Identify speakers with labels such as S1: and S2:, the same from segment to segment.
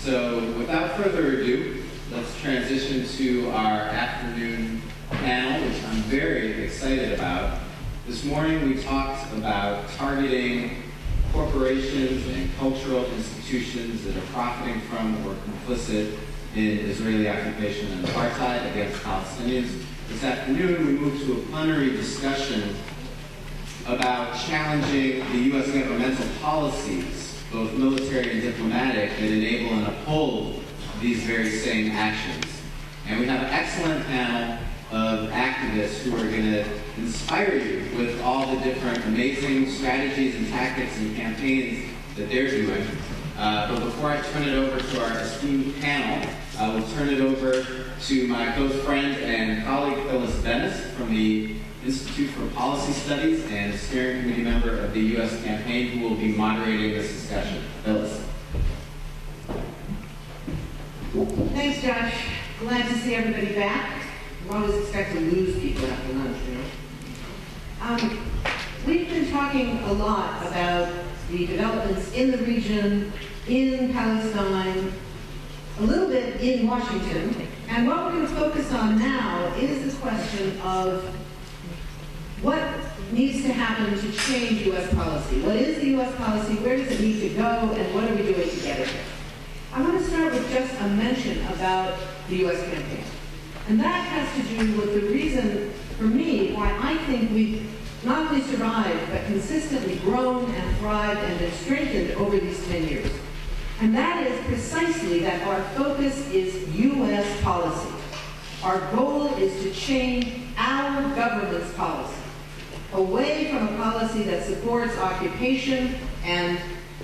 S1: So without further ado, let's transition to our afternoon panel, which I'm very excited about. This morning we talked about targeting corporations and cultural institutions that are profiting from or complicit in Israeli occupation and apartheid against Palestinians. This afternoon we moved to a plenary discussion about challenging the U.S. governmental policies, both military and diplomatic, that enable and uphold these very same actions. And we have an excellent panel of activists who are going to inspire you with all the different amazing strategies and tactics and campaigns that they're doing. But before I turn it over to our esteemed panel, I will turn it over to my close friend and colleague, Phyllis Bennis, from the Institute for Policy Studies and steering committee member of the U.S. campaign, who will be moderating this discussion. Phyllis.
S2: Thanks, Josh. Glad to see everybody back. You always expect to lose people after lunch, you know. We've been talking a lot about the developments in the region, in Palestine, a little bit in Washington, and what we're going to focus on now is this question of what needs to happen to change U.S. policy. What is the U.S. policy? Where does it need to go? And what are we doing to get it there? I want to start with just a mention about the U.S. campaign. And that has to do with the reason, for me, why I think we've not only survived, but consistently grown and thrived and been strengthened over these 10 years. And that is precisely that our focus is U.S. policy. Our goal is to change our government's policy away from a policy that supports occupation and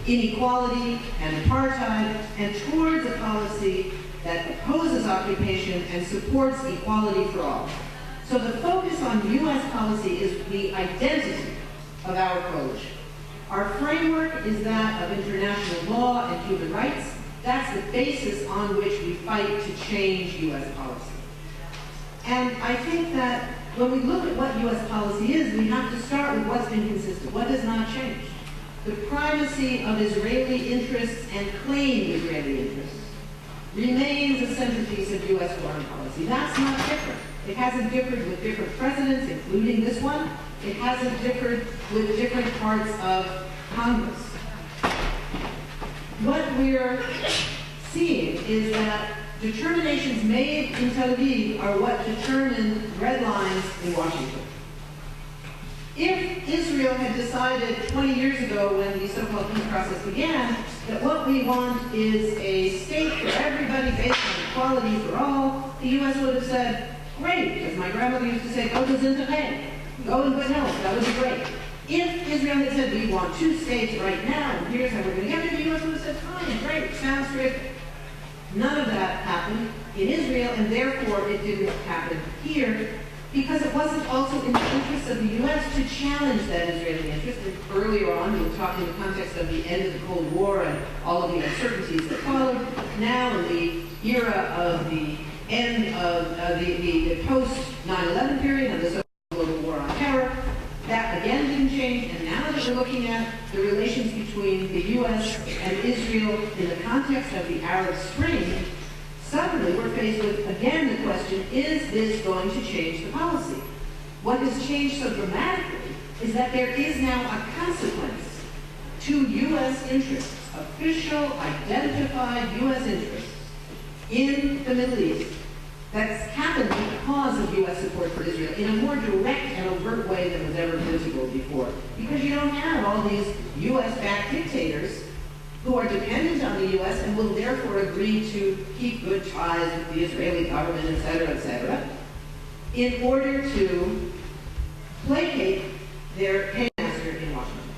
S2: inequality and apartheid, and towards a policy that opposes occupation and supports equality for all. So the focus on U.S. policy is the identity of our coalition. Our framework is that of international law and human rights. That's the basis on which we fight to change U.S. policy. And I think that when we look at what U.S. policy is, we have to start with what's been consistent, what has not changed. The primacy of Israeli interests and claimed Israeli interests remains a centerpiece of U.S. foreign policy. That's not different. It hasn't differed with different presidents, including this one. It hasn't differed with different parts of Congress. What we're seeing is that determinations made in Tel Aviv are what determine red lines in Washington. If Israel had decided 20 years ago, when the so-called peace process began, that what we want is a state for everybody based on equality for all, the U.S. would have said, great, as my grandmother used to say, go to Zintabay, go in good health, that would be great. If Israel had said, we want two states right now, and here's how we're going to get it, the U.S. would have said, fine, great, sounds terrific. None of that happened in Israel, and therefore it didn't happen here, because it wasn't also in the interest of the U.S. to challenge that Israeli interest. And earlier on, we were talking in the context of the end of the Cold War and all of the uncertainties that followed. Now, in the era of the end of the post-9/11 period and the so-called global war on terror, that again didn't change. And now that we're looking at the relations between the U.S. and Israel in the context of the Arab Spring, suddenly we're faced with, again, the question, is this going to change the policy? What has changed so dramatically is that there is now a consequence to U.S. interests, official, identified U.S. interests in the Middle East that's happened because of U.S. support for Israel in a more direct and overt way than was ever visible before. Because you don't have all these U.S.-backed dictators who are dependent on the U.S. and will therefore agree to keep good ties with the Israeli government, et cetera, in order to placate their paymaster in Washington.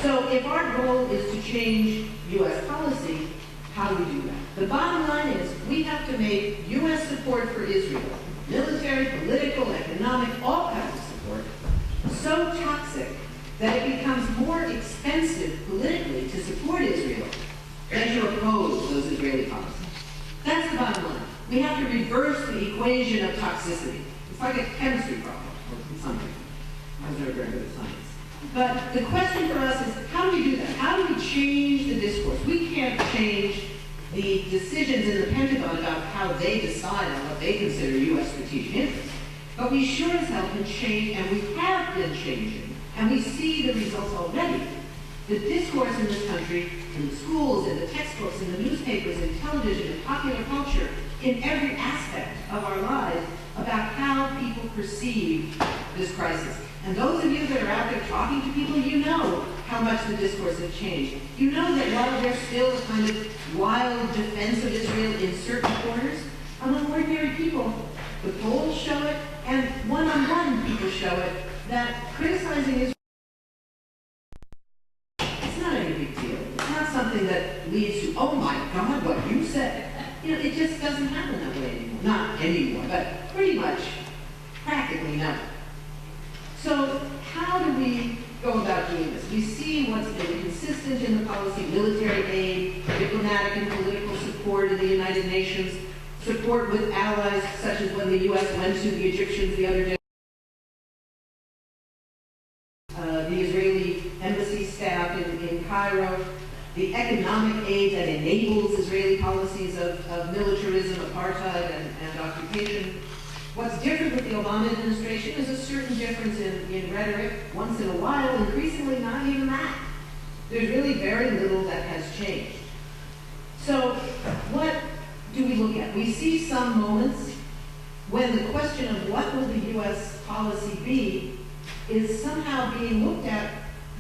S2: So if our goal is to change U.S. policy, how do we do that? The bottom line is we have to make U.S. support for Israel, military, political, economic, all kinds of support, so toxic that it becomes more expensive politically to support Israel than to oppose those Israeli policies. That's the bottom line. We have to reverse the equation of toxicity. It's like a chemistry problem or something. I was never very good at science. But the question for us is, how do we do that? How do we change the discourse? We can't change the decisions in the Pentagon about how they decide on what they consider U.S. strategic interests. But we sure as hell can change, and we have been changing, and we see the results already. The discourse in this country, in the schools, in the textbooks, in the newspapers, in television, in popular culture, in every aspect of our lives, about how people perceive this crisis. And those of you that are out there talking to people, you know how much the discourse has changed. You know that while there's still a kind of wild defense of Israel in certain corners, among ordinary people, the polls show it, and one-on-one people show it, that criticizing Israel, it's not any big deal. It's not something that leads to, oh my God, what you said. You know, it just doesn't happen that way anymore. Not anymore, but pretty much, practically never. So how do we go about doing this? We see what's been consistent in the policy: military aid, diplomatic and political support in the United Nations, support with allies, such as when the U.S. went to the Egyptians the other day, the Israeli embassy staff in Cairo, the economic aid that enables Israeli policies of militarism, apartheid, and occupation. What's different with the Obama administration is a certain difference in rhetoric. Once in a while, increasingly not even that. There's really very little that has changed. So what do we look at? We see some moments when the question of what will the U.S. policy be is somehow being looked at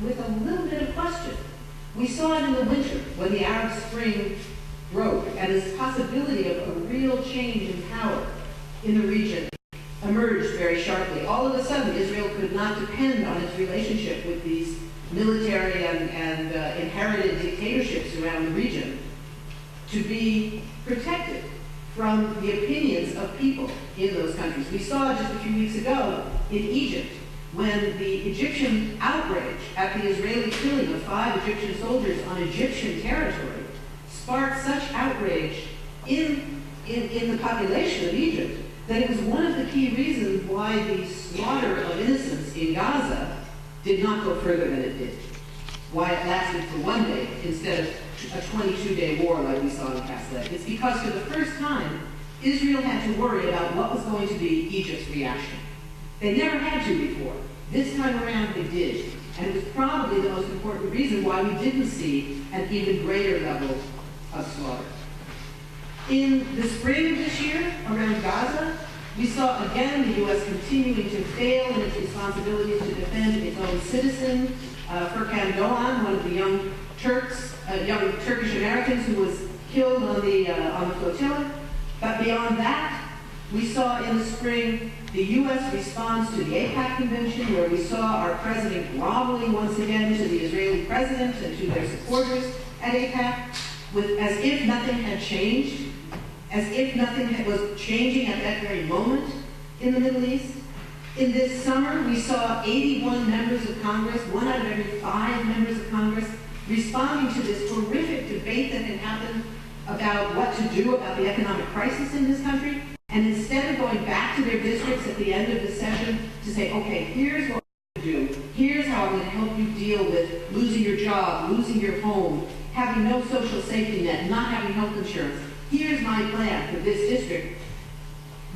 S2: with a little bit of question. We saw it in the winter when the Arab Spring broke, and this possibility of a real change in power in the region emerged very sharply. All of a sudden, Israel could not depend on its relationship with these military and inherited dictatorships around the region to be protected from the opinions of people in those countries. We saw just a few weeks ago in Egypt when the Egyptian outrage at the Israeli killing of 5 Egyptian soldiers on Egyptian territory sparked such outrage in the population of Egypt that it was one of the key reasons why the slaughter of innocents in Gaza did not go further than it did. Why it lasted for 1 day instead of a 22-day war like we saw in Palestine. It's because for the first time, Israel had to worry about what was going to be Egypt's reaction. They never had to before. This time around they did. And it was probably the most important reason why we didn't see an even greater level of slaughter. In the spring of this year, around Gaza, we saw again the U.S. continuing to fail in its responsibilities to defend its own citizen, Furkan Doğan, one of the young Turkish Americans who was killed on the flotilla. But beyond that, we saw in the spring the U.S. response to the AIPAC convention, where we saw our president groveling once again to the Israeli president and to their supporters at AIPAC, as if nothing had changed, as if nothing was changing at that very moment in the Middle East. In this summer, we saw 81 members of Congress, 1 out of every 5 members of Congress, responding to this horrific debate that had happened about what to do about the economic crisis in this country. And instead of going back to their districts at the end of the session to say, okay, here's what we're going to do. Here's how I'm going to help you deal with losing your job, losing your home, having no social safety net, not having health insurance. Here's my plan for this district.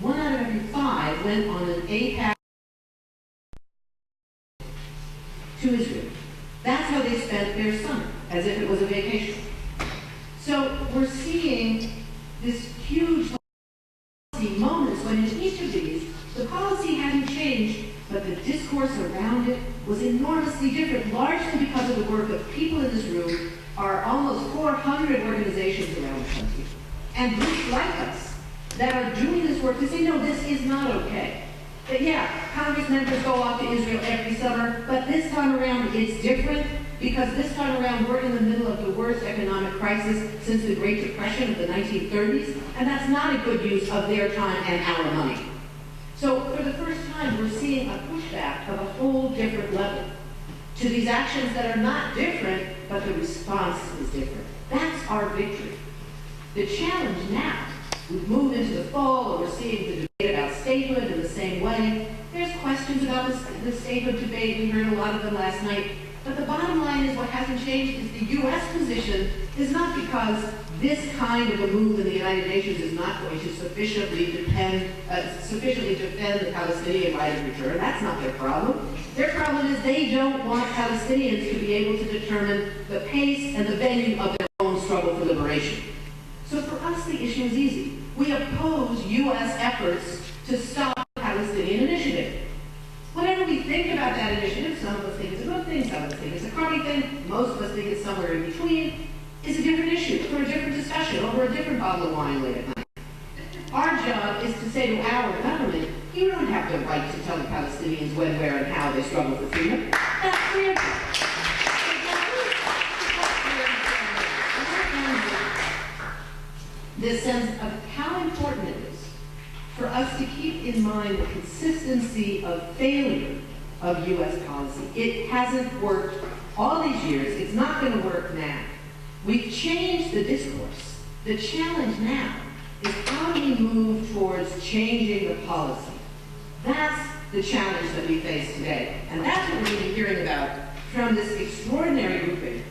S2: 1 out of every 5 went on an AIPAC to Israel. That's how they spent their summer, as if it was a vacation. So we're seeing this huge moments when in each of these, the policy hadn't changed, but the discourse around it was enormously different, largely because of the work of people in this room, are almost 400 organizations around the country, and groups like us that are doing this work to say, no, this is not okay. That yeah, Congress members go off to Israel every summer, but this time around it's different, because this time around we're in the middle of the worst economic crisis since the Great Depression of the 1930s, and that's not a good use of their time and our money. So for the first time, we're seeing a pushback of a whole different level to these actions that are not different, but the response is different. That's our victory. The challenge now, we've moved into the fall, and we're seeing the debate about statehood in the same way. There's questions about the statehood debate. We heard a lot of them last night. But the bottom line is what hasn't changed is the U.S. position is not because this kind of a move in the United Nations is not going to sufficiently defend the Palestinian right of return. That's not their problem. Their problem is they don't want Palestinians to be able to determine the pace and the venue of their own struggle for liberation. So for us, the issue is easy. We oppose U.S. efforts to stop the Palestinian initiative. Whatever we think about that initiative, some of us think it's a good thing, some of us think it's a crummy thing, most of us think it's somewhere in between, is a different issue for a different discussion over a different bottle of wine late at night. Our job is to say to our government, you don't have the right to tell the Palestinians when, where, and how they struggle for freedom. That's freedom. This sense of how important it is for us to keep in mind the consistency of failure of U.S. policy. It hasn't worked all these years. It's not going to work now. We've changed the discourse. The challenge now is how do we move towards changing the policy? That's the challenge that we face today. And that's what we're going to be hearing about from this extraordinary grouping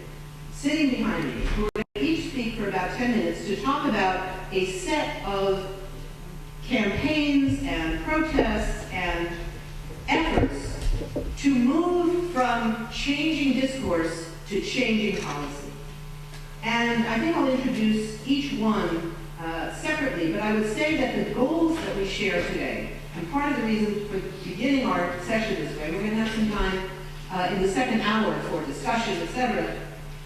S2: sitting behind me, who are going to each speak for about 10 minutes to talk about a set of campaigns and protests and efforts to move from changing discourse to changing policy. And I think I'll introduce each one separately, but I would say that the goals that we share today, and part of the reason for beginning our session this way, we're going to have some time in the second hour for discussion, etc.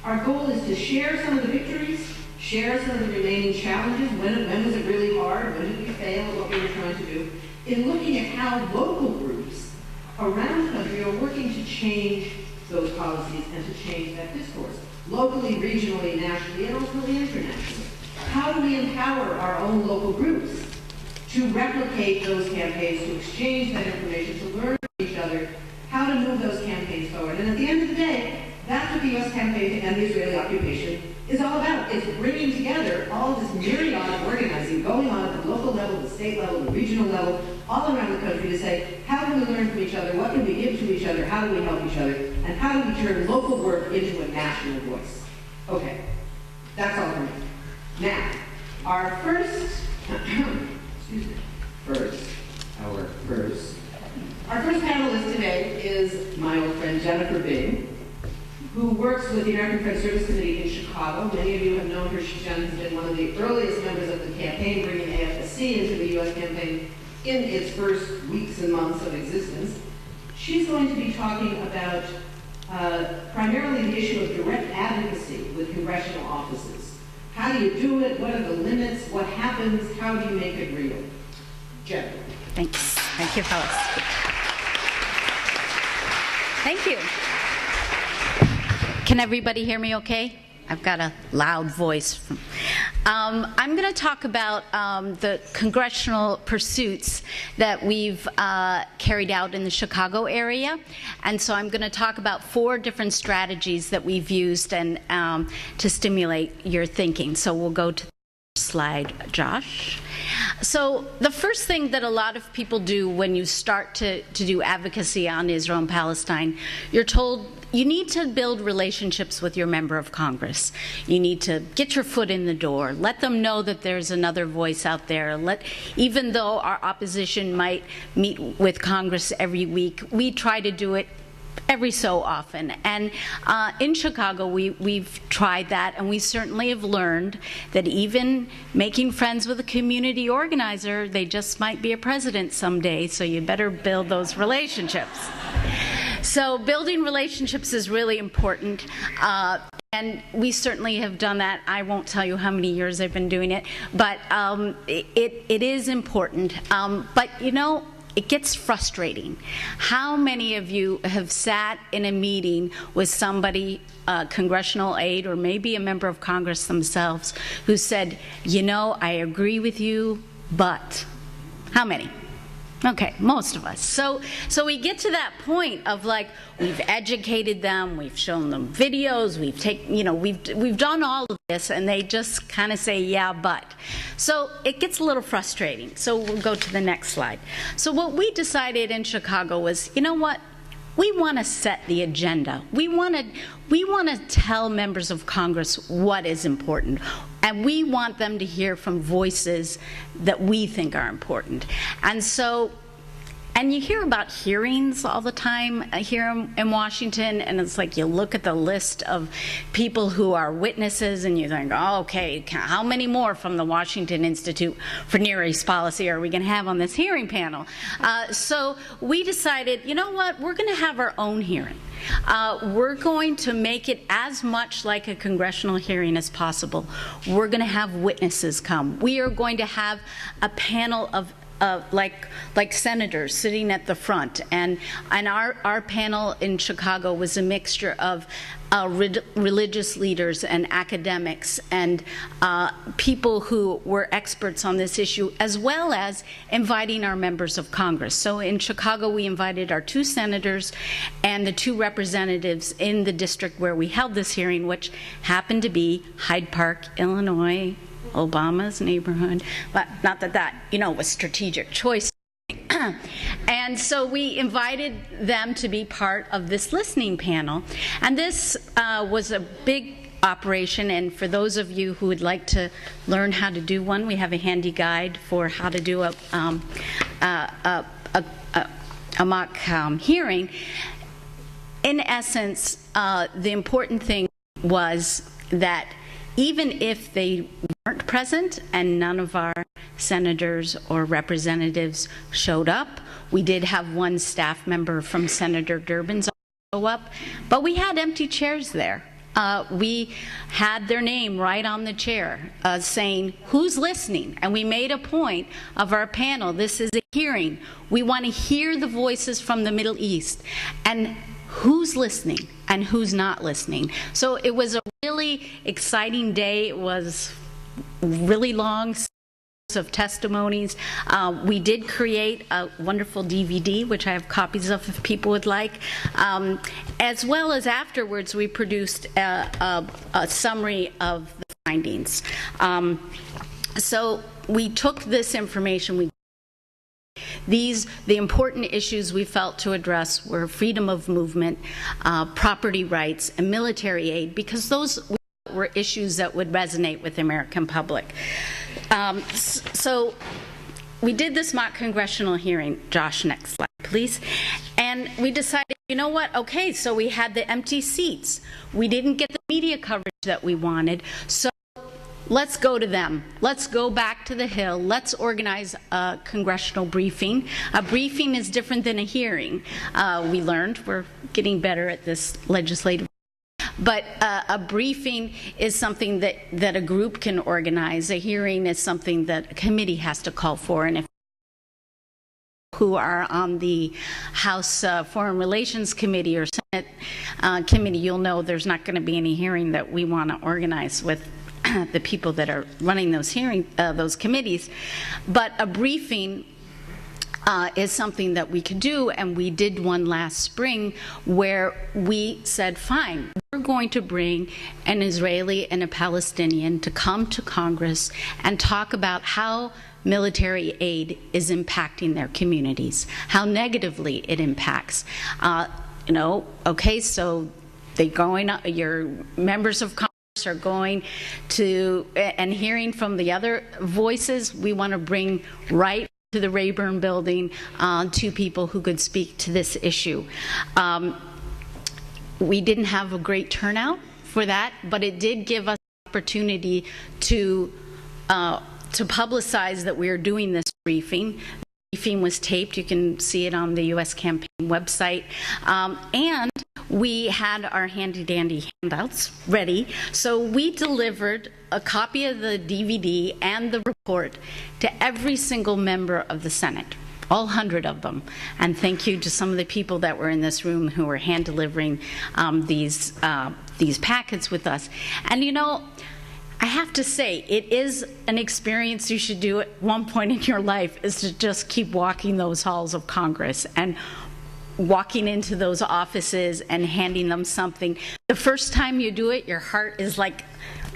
S2: Our goal is to share some of the victories, share some of the remaining challenges. When was it really hard? When did we fail at what we were trying to do? In looking at how local groups around the country are working to change those policies and to change that discourse, locally, regionally, nationally, and ultimately internationally. How do we empower our own local groups to replicate those campaigns, to exchange that information, to learn from each other, how to move those campaigns forward? And at the end of the day, that's what the U.S. campaign and the Israeli occupation is all about. It's bringing together all of this myriad of organizing going on at the local level, the state level, the regional level, all around the country to say, how can we learn from each other? What can we give to each other? How do we help each other? And how do we turn local work into a national voice? Okay, that's all for me. Now, our first panelist today is my old friend Jennifer Bing, who works with the American Friends Service Committee in Chicago. Many of you have known her. Jen has been one of the earliest members of the campaign, bringing AFSC into the U.S. campaign in its first weeks and months of existence. She's going to be talking about primarily the issue of direct advocacy with congressional offices. How do you do it? What are the limits? What happens? How do you make it real? Jen.
S3: Thanks. Thank you, Phyllis. Thank you. Can everybody hear me okay? I've got a loud voice. I'm going to talk about the congressional pursuits that we've carried out in the Chicago area. And so I'm going to talk about 4 different strategies that we've used and to stimulate your thinking. So we'll go to the slide, Josh. So the first thing that a lot of people do when you start to do advocacy on Israel and Palestine, you're told you need to build relationships with your member of Congress. You need to get your foot in the door. Let them know that there's another voice out there. Even though our opposition might meet with Congress every week, we try to do it every so often. And in Chicago, we've tried that, and we certainly have learned that even making friends with a community organizer, they just might be a president someday, so you better build those relationships. So building relationships is really important. And we certainly have done that. I won't tell you how many years I've been doing it, but it is important. But you know, it gets frustrating. How many of you have sat in a meeting with somebody, a congressional aide, or maybe a member of Congress themselves, who said, you know, I agree with you, but how many? Okay, most of us. So we get to that point of like, we've educated them, we've shown them videos, we've done all of this, and they just kind of say, yeah, but. So it gets a little frustrating. So we'll go to the next slide. So what we decided in Chicago was, you know what? we want to set the agenda. We want to tell members of Congress what is important, and we want them to hear from voices that we think are important. And you hear about hearings all the time here in Washington, and it's like you look at the list of people who are witnesses and you think, oh, okay, how many more from the Washington Institute for Near East Policy are we going to have on this hearing panel? So we decided, you know what, we're going to have our own hearing. We're going to make it as much like a congressional hearing as possible. We're going to have witnesses come. We are going to have a panel of like senators sitting at the front, and our panel in Chicago was a mixture of religious leaders and academics and people who were experts on this issue, as well as inviting our members of Congress. So in Chicago, we invited our 2 senators and the 2 representatives in the district where we held this hearing, which happened to be Hyde Park, Illinois, Obama's neighborhood, but not that was strategic choice. And so we invited them to be part of this listening panel. And this was a big operation, and for those of you who would like to learn how to do one, we have a handy guide for how to do a mock hearing. In essence, the important thing was that even if they weren't present and none of our senators or representatives showed up, we did have one staff member from Senator Durbin's show up, but we had empty chairs there. We had their name right on the chair saying, who's listening? And we made a point of our panel, this is a hearing. We want to hear the voices from the Middle East. And who's listening and who's not listening. So it was a really exciting day. It was really long of testimonies. We did create a wonderful DVD, which I have copies of if people would like. As well as afterwards, we produced a summary of the findings. So we took this information, the important issues we felt to address were freedom of movement, property rights, and military aid, because those were issues that would resonate with the American public. So we did this mock congressional hearing. Josh, next slide, please. And we decided, you know what, okay, so we had the empty seats. We didn't get the media coverage that we wanted, so let's go to them. Let's go back to the Hill. Let's organize a congressional briefing. A briefing is different than a hearing. We learned, we're getting better at this legislative. But a briefing is something that a group can organize. A hearing is something that a committee has to call for. And if who are on the House Foreign Relations Committee or Senate Committee, you'll know there's not going to be any hearing that we want to organize with the people that are running those committees. But a briefing is something that we could do, and we did one last spring where we said, fine, we're going to bring an Israeli and a Palestinian to come to Congress and talk about how military aid is impacting their communities, how negatively it impacts. Okay, so your members of Congress are going to, and hearing from the other voices, we want to bring right to the Rayburn building 2 people who could speak to this issue. We didn't have a great turnout for that, but it did give us the opportunity to publicize that we are doing this briefing. The briefing was taped. You can see it on the U.S. campaign website. And we had our handy-dandy handouts ready. So we delivered a copy of the DVD and the report to every single member of the Senate, all 100 of them. And thank you to some of the people that were in this room who were hand-delivering these packets with us. And I have to say, it is an experience you should do at one point in your life, is to just keep walking those halls of Congress and walking into those offices and handing them something. The first time you do it, your heart is like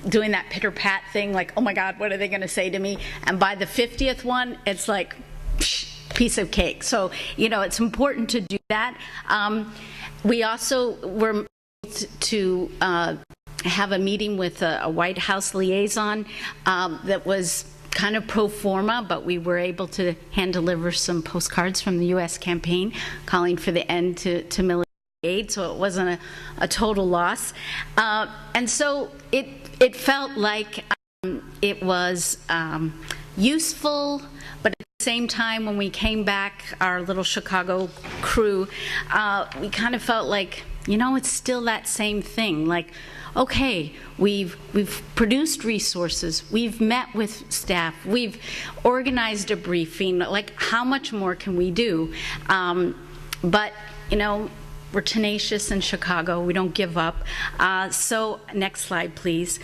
S3: doing that pitter-pat thing, like, oh my God, what are they going to say to me? And by the 50th one, it's like, psh, piece of cake. So, it's important to do that. We also were to have a meeting with a White House liaison that was kind of pro forma, but we were able to hand deliver some postcards from the U.S. campaign calling for the end to military aid, so it wasn't a total loss. And so it felt like it was useful, but at the same time, when we came back, our little Chicago crew, we kind of felt like, it's still that same thing. Like, okay, we've produced resources, we've met with staff, we've organized a briefing, like how much more can we do? But, we're tenacious in Chicago, we don't give up. So, next slide, please.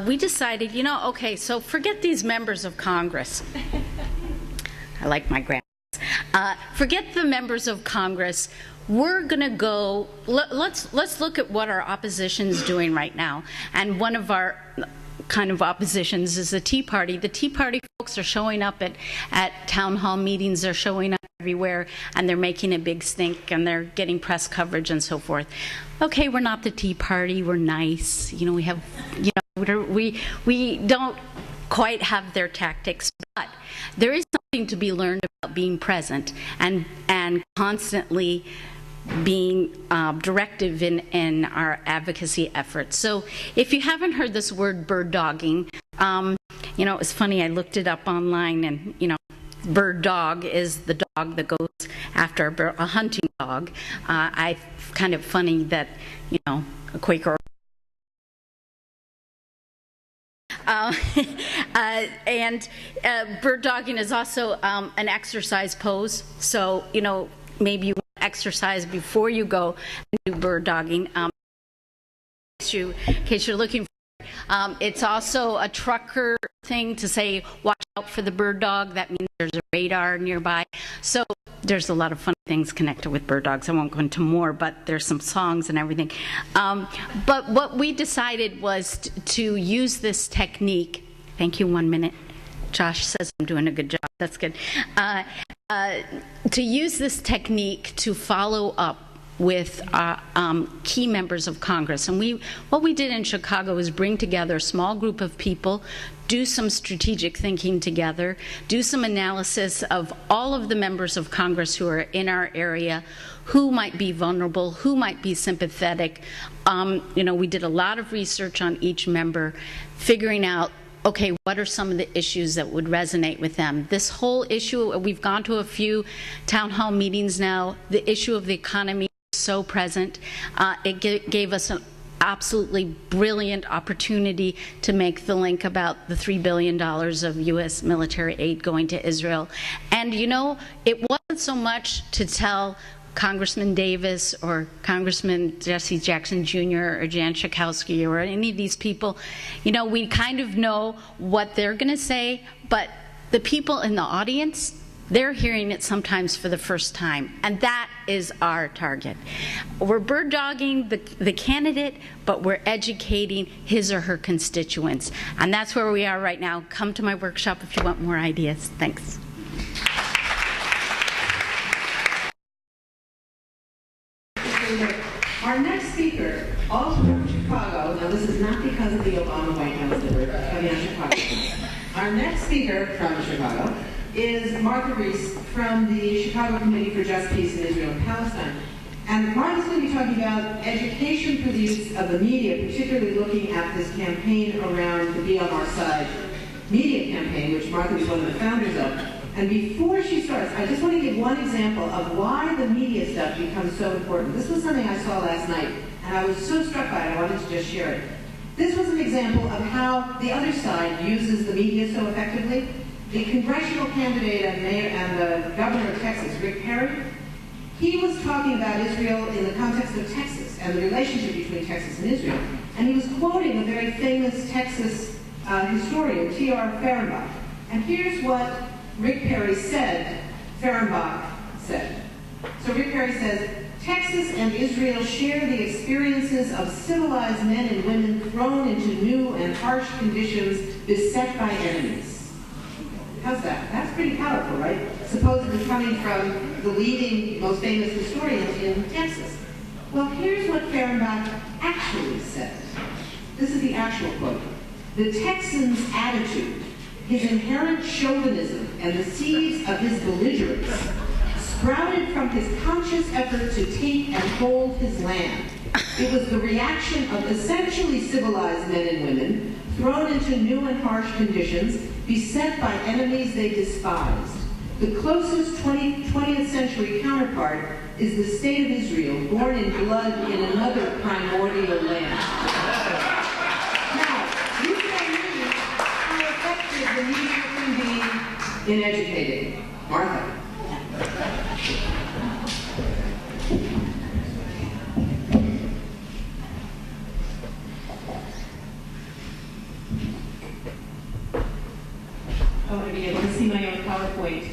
S3: We decided, okay, so forget these members of Congress. I like my grandmas. Forget the members of Congress. We're going to go, let's look at what our opposition is doing right now. And one of our kind of oppositions is the Tea Party. The Tea Party folks are showing up at town hall meetings, they're showing up everywhere, and they're making a big stink, and they're getting press coverage and so forth. Okay, we're not the Tea Party, we're nice. We have, we don't quite have their tactics, but there is something to be learned about being present and constantly being directive in our advocacy efforts. So if you haven't heard this word bird dogging, it was funny, I looked it up online, and bird dog is the dog that goes after a hunting dog. I kind of funny that, a Quaker and bird dogging is also an exercise pose. So, maybe you want to exercise before you go and do bird dogging. In case you're looking for it. It's also a trucker thing to say, watch out for the bird dog. That means there's a radar nearby. So there's a lot of fun things connected with bird dogs. I won't go into more, but there's some songs and everything. But what we decided was to use this technique. Thank you, 1 minute. Josh says I'm doing a good job. That's good. To use this technique to follow up with key members of Congress. And what we did in Chicago is bring together a small group of people, do some strategic thinking together, do some analysis of all of the members of Congress who are in our area, who might be vulnerable, who might be sympathetic. We did a lot of research on each member, figuring out, okay, what are some of the issues that would resonate with them? This whole issue, we've gone to a few town hall meetings now, the issue of the economy is so present. It gave us an absolutely brilliant opportunity to make the link about the $3 billion of U.S. military aid going to Israel. And it wasn't so much to tell Congressman Davis or Congressman Jesse Jackson Jr. or Jan Schakowsky or any of these people, we kind of know what they're going to say, but the people in the audience, they're hearing it sometimes for the first time, and that is our target. We're bird dogging the candidate, but we're educating his or her constituents, and that's where we are right now. Come to my workshop if you want more ideas. Thanks.
S2: Our next speaker, also from Chicago, now this is not because of the Obama White House that we're coming out of Chicago. Our next speaker from Chicago is Reese from the Chicago Committee for Just Peace in Israel and Palestine. And Martha's going to be talking about education for the use of the media, particularly looking at this campaign around the Be on Our Side media campaign, which Martha was one of the founders of. And before she starts, I just want to give one example of why the media stuff becomes so important. This was something I saw last night, and I was so struck by it, I wanted to just share it. This was an example of how the other side uses the media so effectively. The congressional candidate and mayor and the governor of Texas, Rick Perry, he was talking about Israel in the context of Texas and the relationship between Texas and Israel. And he was quoting a very famous Texas historian, T.R. Fehrenbach. And here's what Rick Perry said, Fehrenbach said. So Rick Perry says, Texas and Israel share the experiences of civilized men and women thrown into new and harsh conditions beset by enemies. How's that? That's pretty powerful, right? Supposedly coming from the leading, most famous historian in Texas. Well, here's what Fehrenbach actually said. This is the actual quote. The Texan's attitude, his inherent chauvinism, and the seeds of his belligerence sprouted from his conscious effort to take and hold his land. It was the reaction of essentially civilized men and women thrown into new and harsh conditions, beset by enemies they despised. The closest 20th century counterpart is the state of Israel, born in blood in another primordial land. Now, you tell me how effective the media can be in educating. Martha.
S4: I want to be able to see my own PowerPoint.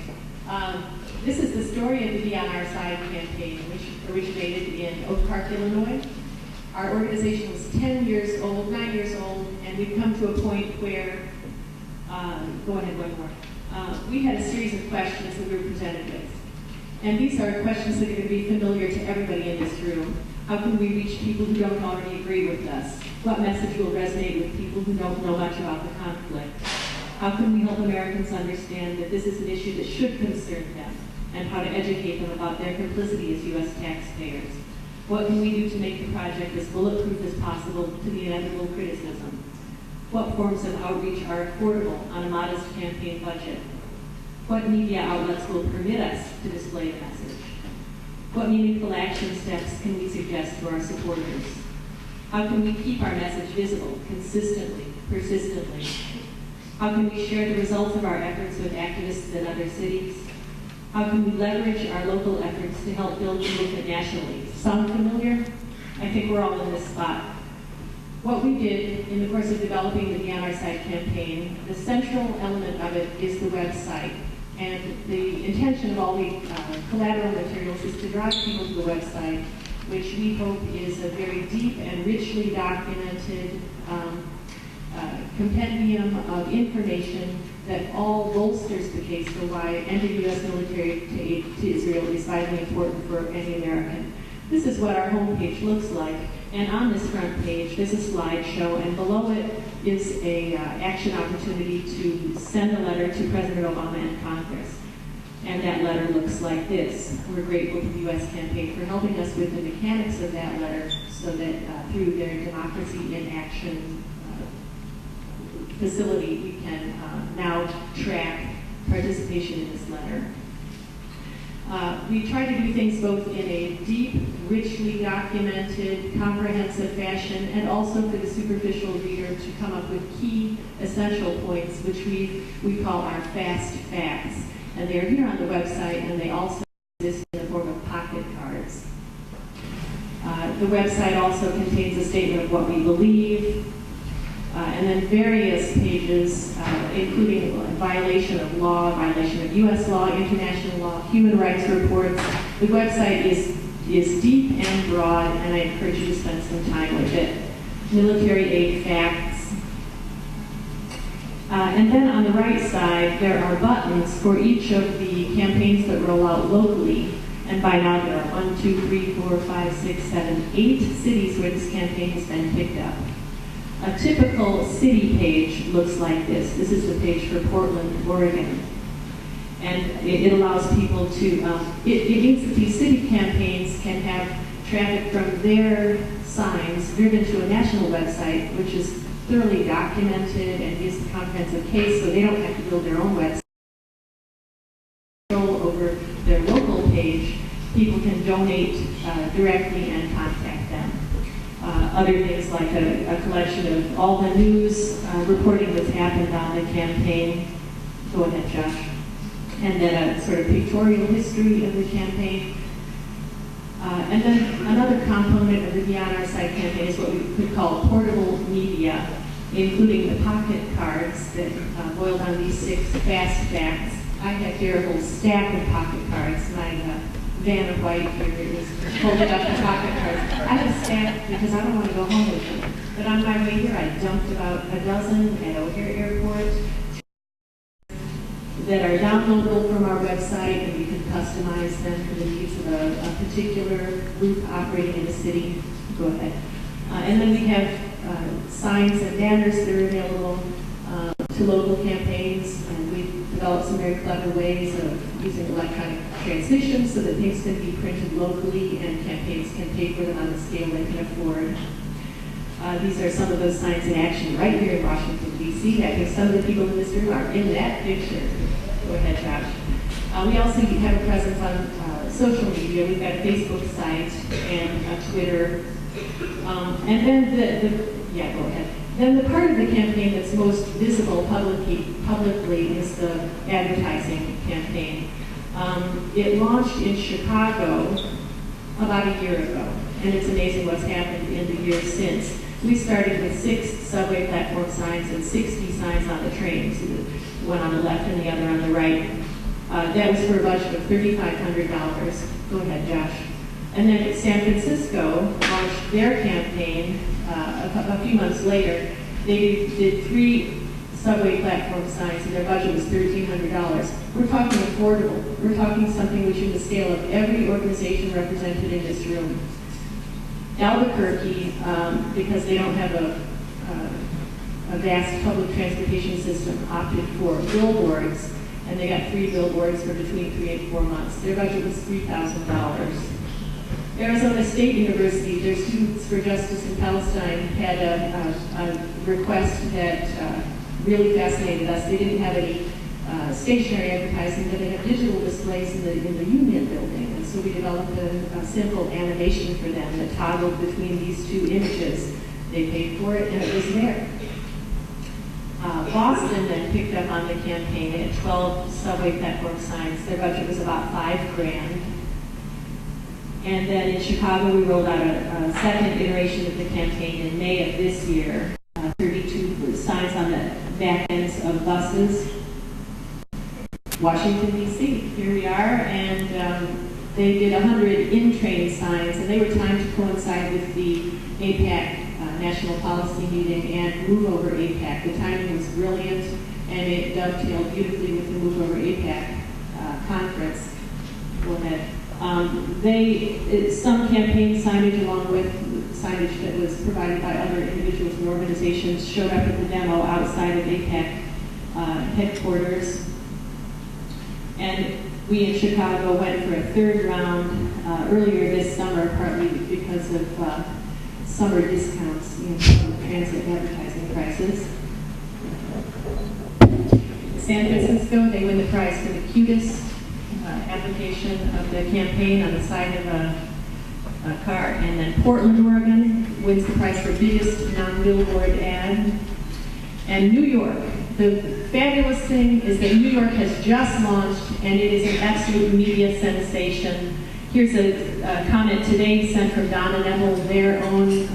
S4: This is the story of the Be On Our Side campaign, which originated in Oak Park, Illinois. Our organization was 9 years old, and we've come to a point where, go ahead, one more. We had a series of questions that we were presented with. And these are questions that are going to be familiar to everybody in this room. How can we reach people who don't already agree with us? What message will resonate with people who don't know much about the conflict? How can we help Americans understand that this is an issue that should concern them, and how to educate them about their complicity as U.S. taxpayers? What can we do to make the project as bulletproof as possible to the inevitable criticism? What forms of outreach are affordable on a modest campaign budget? What media outlets will permit us to display the message? What meaningful action steps can we suggest to our supporters? How can we keep our message visible, consistently, persistently? How can we share the results of our efforts with activists in other cities? How can we leverage our local efforts to help build the movement nationally? Sound familiar? I think we're all in this spot. What we did in the course of developing the Be On Our Side campaign, the central element of it is the website. And the intention of all the collateral materials is to drive people to the website, which we hope is a very deep and richly documented compendium of information that all bolsters the case for why ending U.S. military aid to Israel is vitally important for any American. This is what our homepage looks like. And on this front page, there's a slideshow, and below it is a action opportunity to send a letter to President Obama and Congress. And that letter looks like this. We're grateful to the U.S. campaign for helping us with the mechanics of that letter so that through their Democracy in Action facility, we can now track participation in this letter. We try to do things both in a deep, richly documented, comprehensive fashion, and also for the superficial reader to come up with key essential points, which we call our fast facts. And they're here on the website, and they also exist in the form of pocket cards. The website also contains a statement of what we believe, and then various pages, including violation of law, violation of U.S. law, international law, human rights reports. The website is deep and broad, and I encourage you to spend some time with it. Military aid facts. And then on the right side, there are buttons for each of the campaigns that roll out locally. And by now there are 1, 2, 3, 4, 5, 6, 7, 8 cities where this campaign has been picked up. A typical city page looks like this. This is the page for Portland, Oregon. And it allows people to, it means that these city campaigns can have traffic from their signs driven to a national website, which is thoroughly documented and gives the comprehensive case, so they don't have to build their own website. Over their local page, people can donate directly and contact them. Other things like a collection of all the news reporting that's happened on the campaign. Go ahead, Josh. And then a sort of pictorial history of the campaign. And then another component of the Be On Our Side campaign is what we could call portable media, including the pocket cards that boil down these 6 fast facts. I have here a whole stack of pocket cards. My van of white here is holding up the pocket cards. I have a stack because I don't want to go home with them. But on my way here, I dumped about a dozen at O'Hare Airport. that are downloadable from our website, and you can customize them for the needs of a particular group operating in the city. Go ahead. And then we have signs and banners that are available to local campaigns, and we've developed some very clever ways of using electronic transmission so that things can be printed locally and campaigns can pay for them on the scale they can afford. These are some of those signs in action right here in Washington, D.C. I think some of the people in this room are in that picture. Go ahead, Josh. We also have a presence on social media. We've got a Facebook site and a Twitter. And then yeah, go ahead. Then the part of the campaign that's most visible publicly is the advertising campaign. It launched in Chicago about a year ago, and it's amazing what's happened in the years since. We started with 6 subway platform signs and 60 signs on the trains, one on the left and the other on the right. That was for a budget of $3,500. Go ahead, Josh. And then San Francisco launched their campaign a few months later. They did 3 subway platform signs, and their budget was $1,300. We're talking affordable. We're talking something which is the scale of every organization represented in this room. Albuquerque, because they don't have a vast public transportation system, opted for billboards, and they got 3 billboards for between 3 and 4 months. Their budget was $3,000. Arizona State University, their Students for Justice in Palestine, had a request that really fascinated us. They didn't have any stationary advertising, but they have digital displays in the Union building. And so we developed a simple animation for them that toggled between these 2 images. They paid for it, and it was there. Boston then picked up on the campaign. They had 12 subway platform signs. Their budget was about $5,000. And then in Chicago, we rolled out a second iteration of the campaign in May of this year. 32 signs on the back ends of buses. Washington, D.C. Here we are, and they did 100 in-train signs, and they were timed to coincide with the APAC National Policy Meeting and Move Over APAC. The timing was brilliant, and it dovetailed beautifully with the Move Over APAC conference. Go ahead. Some campaign signage along with signage that was provided by other individuals and organizations showed up at the demo outside of APAC headquarters. And we in Chicago went for a 3rd round earlier this summer, partly because of summer discounts in transit advertising prices. San Francisco, they win the prize for the cutest application of the campaign on the side of a car. And then Portland, Oregon wins the prize for biggest non-billboard ad. And New York, the fabulous thing is that New York has just launched, and it is an absolute media sensation. Here's a comment today sent from Donna Neville, their own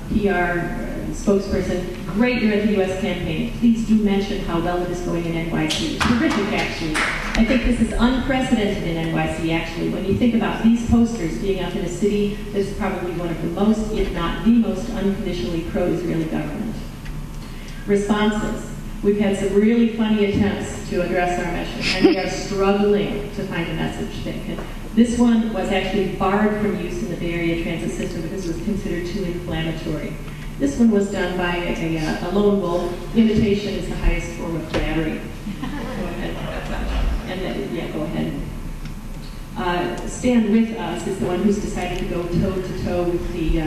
S4: PR spokesperson. Great year at the U.S. campaign. Please do mention how well it is going in NYC. Terrific, actually. I think this is unprecedented in NYC, actually. When you think about these posters being up in a city that's probably one of the most, if not the most, unconditionally pro-Israeli government. Responses. We've had some really funny attempts to address our mission, and we are struggling to find a message that can. This one was actually barred from use in the Bay Area transit system because it was considered too inflammatory. This one was done by a lone wolf. Imitation is the highest form of flattery. Go ahead. And then, yeah, go ahead. Stand With Us is the one who's decided to go toe-to-toe with the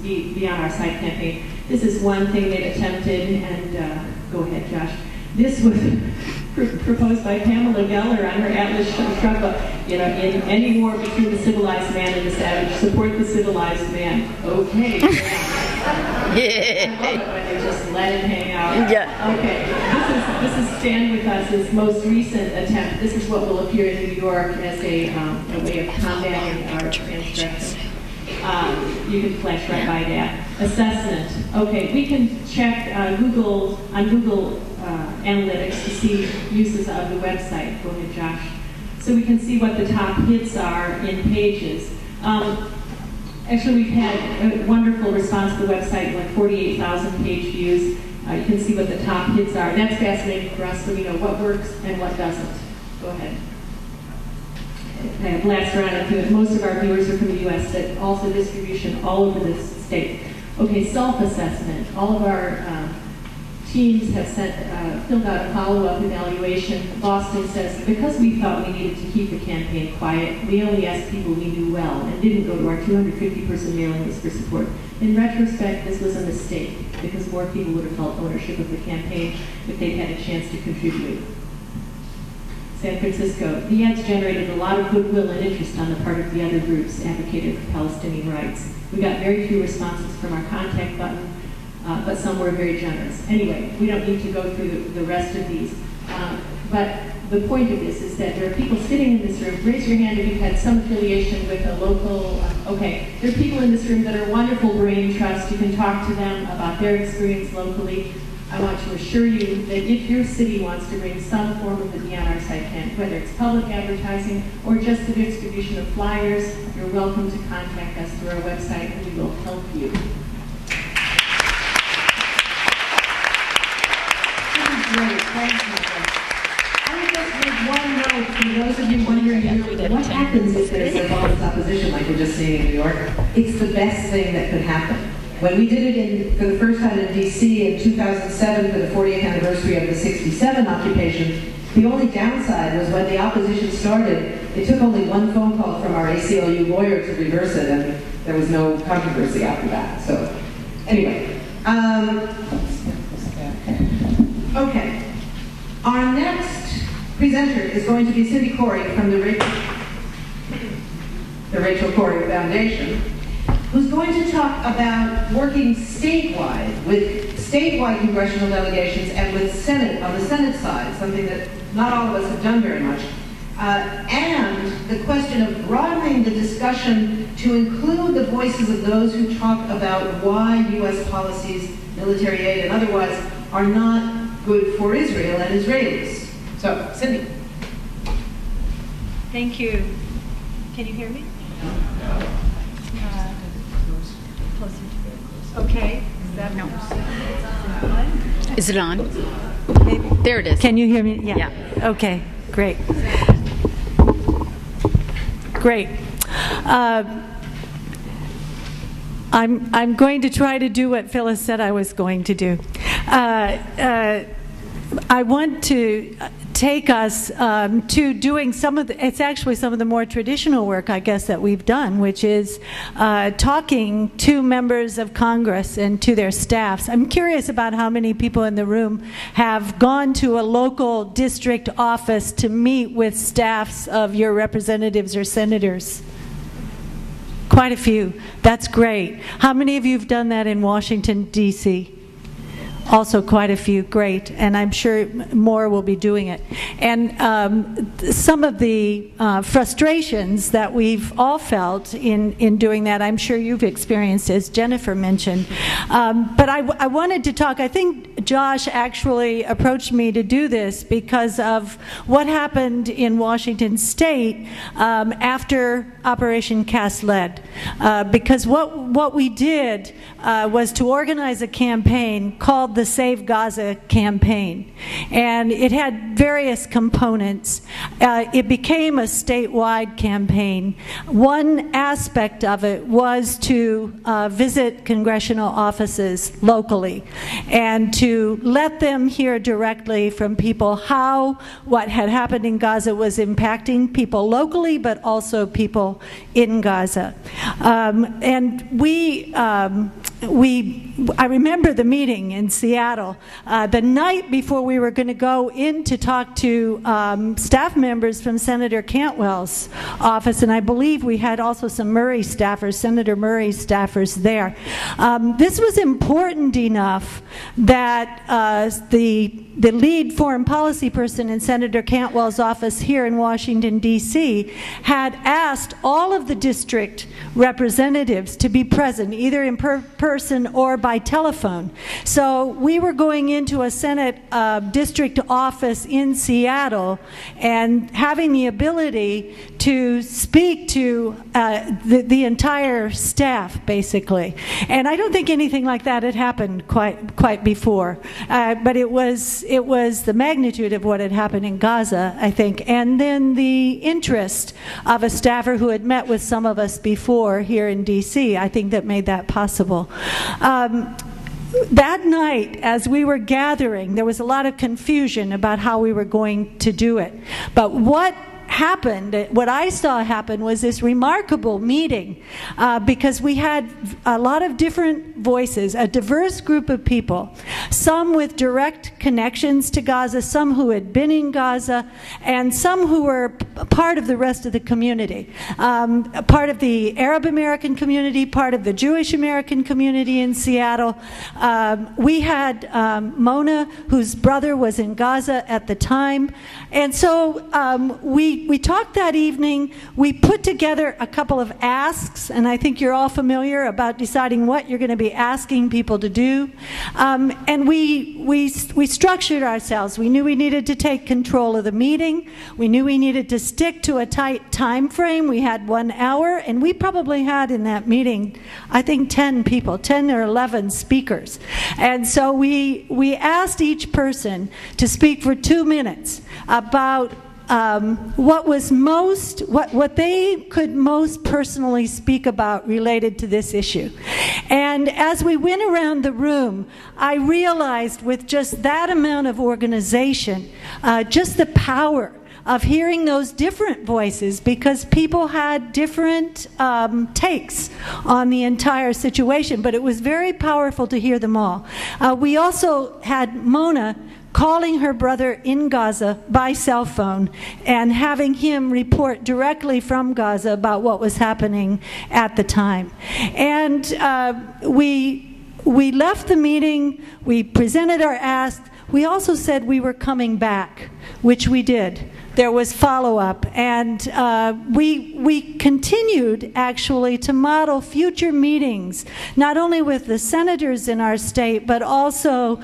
S4: Be On Our Side campaign. This is one thing they've attempted, and go ahead, Josh. This was proposed by Pamela Geller on her Atlas Shrugged. You know, in any war between the civilized man and the savage, support the civilized man. Okay. I love it when they just let it hang out. Yeah. Okay. This is Stand With Us's most recent attempt. This is what will appear in New York as a way of combating our transgression. You can flash right by that. Assessment. Okay, we can check Google Analytics to see uses of the website. Go ahead, Josh. So we can see what the top hits are in pages. Actually, we've had a wonderful response to the website, like 48,000 page views. You can see what the top hits are. That's fascinating for us so we know what works and what doesn't. Go ahead. I blast around into it. Most of our viewers are from the U.S., but also distribution all over this state. Okay, self-assessment. All of our teams have filled out a follow-up evaluation. Boston says, because we thought we needed to keep the campaign quiet, we only asked people we knew well and didn't go to our 250-person mailing list for support. In retrospect, this was a mistake because more people would have felt ownership of the campaign if they'd had a chance to contribute. San Francisco, the ads generated a lot of goodwill and interest on the part of the other groups advocating for Palestinian rights. We got very few responses from our contact button, but some were very generous. Anyway, we don't need to go through the rest of these. But the point of this is that there are people sitting in this room. Raise your hand if you've had some affiliation with a local, okay. There are people in this room that are wonderful brain trusts. You can talk to them about their experience locally. I want to assure you that if your city wants to bring some form of the Be On Our Side campaign, whether it's public advertising or just the distribution of flyers, you're welcome to contact us through our website and we will help you.
S2: Great, thank you. I would just make one note for those of you wondering what happens if there's a violent opposition like we're just seeing in New York. It's the best thing that could happen. When we did it for the first time in D.C. in 2007 for the 40th anniversary of the 67 occupation, the only downside was when the opposition started, it took only one phone call from our ACLU lawyer to reverse it, and there was no controversy after that. So, anyway. Okay. Our next presenter is going to be Cindy Corrie from the Rachel Corrie Foundation, who's going to talk about working statewide with statewide congressional delegations and with Senate, on the Senate side, something that not all of us have done very much, and the question of broadening the discussion to include the voices of those who talk about why U.S. policies, military aid and otherwise, are not good for Israel and Israelis. So, Cindy.
S5: Thank you. Can you hear me? Okay. Is that no?
S3: Is it on?
S5: Maybe.
S3: There it is.
S5: Can you hear me? Yeah.
S3: Yeah.
S5: Okay. Great. Great. I'm going to try to do what Phyllis said I was going to do. I want to take us to doing it's actually some of the more traditional work, I guess, that we've done, which is talking to members of Congress and to their staffs. I'm curious about how many people in the room have gone to a local district office to meet with staffs of your representatives or senators. Quite a few. That's great. How many of you have done that in Washington, D.C.? Also quite a few. Great. And I'm sure more will be doing it. And some of the frustrations that we've all felt in doing that, I'm sure you've experienced, as Jennifer mentioned. But I wanted to talk, I think Josh actually approached me to do this because of what happened in Washington State after Operation Cast Lead. Because what we did was to organize a campaign called the Save Gaza campaign. And it had various components. It became a statewide campaign. One aspect of it was to visit congressional offices locally and to let them hear directly from people how what had happened in Gaza was impacting people locally, but also people in Gaza. And I remember the meeting in Seattle the night before we were going to go in to talk to staff members from Senator Cantwell's office, and I believe we had also some Murray staffers, Senator Murray staffers there. This was important enough that the lead foreign policy person in Senator Cantwell's office here in Washington, D.C., had asked all of the district representatives to be present, either in person or by telephone. So we were going into a Senate district office in Seattle and having the ability to speak to the entire staff, basically. And I don't think anything like that had happened quite before. But it was the magnitude of what had happened in Gaza, I think, and then the interest of a staffer who had met with some of us before here in D.C., I think that made that possible. That night, as we were gathering, there was a lot of confusion about how we were going to do it. But what I saw happen was this remarkable meeting because we had a lot of different voices, a diverse group of people, some with direct connections to Gaza, some who had been in Gaza, and some who were part of the rest of the community, part of the Arab American community, part of the Jewish American community in Seattle. We had Mona, whose brother was in Gaza at the time, and so we talked that evening. We put together a couple of asks, and I think you're all familiar about deciding what you're going to be asking people to do. And we structured ourselves. We knew we needed to take control of the meeting. We knew we needed to stick to a tight time frame. We had 1 hour, and we probably had in that meeting, I think, 10 people, 10 or 11 speakers. And so we asked each person to speak for 2 minutes about what they could most personally speak about related to this issue. And as we went around the room, I realized with just that amount of organization, just the power of hearing those different voices, because people had different takes on the entire situation, but it was very powerful to hear them all. We also had Mona calling her brother in Gaza by cell phone and having him report directly from Gaza about what was happening at the time. And we left the meeting, we presented our ask, we also said we were coming back, which we did. There was follow-up, and we continued actually to model future meetings, not only with the senators in our state, but also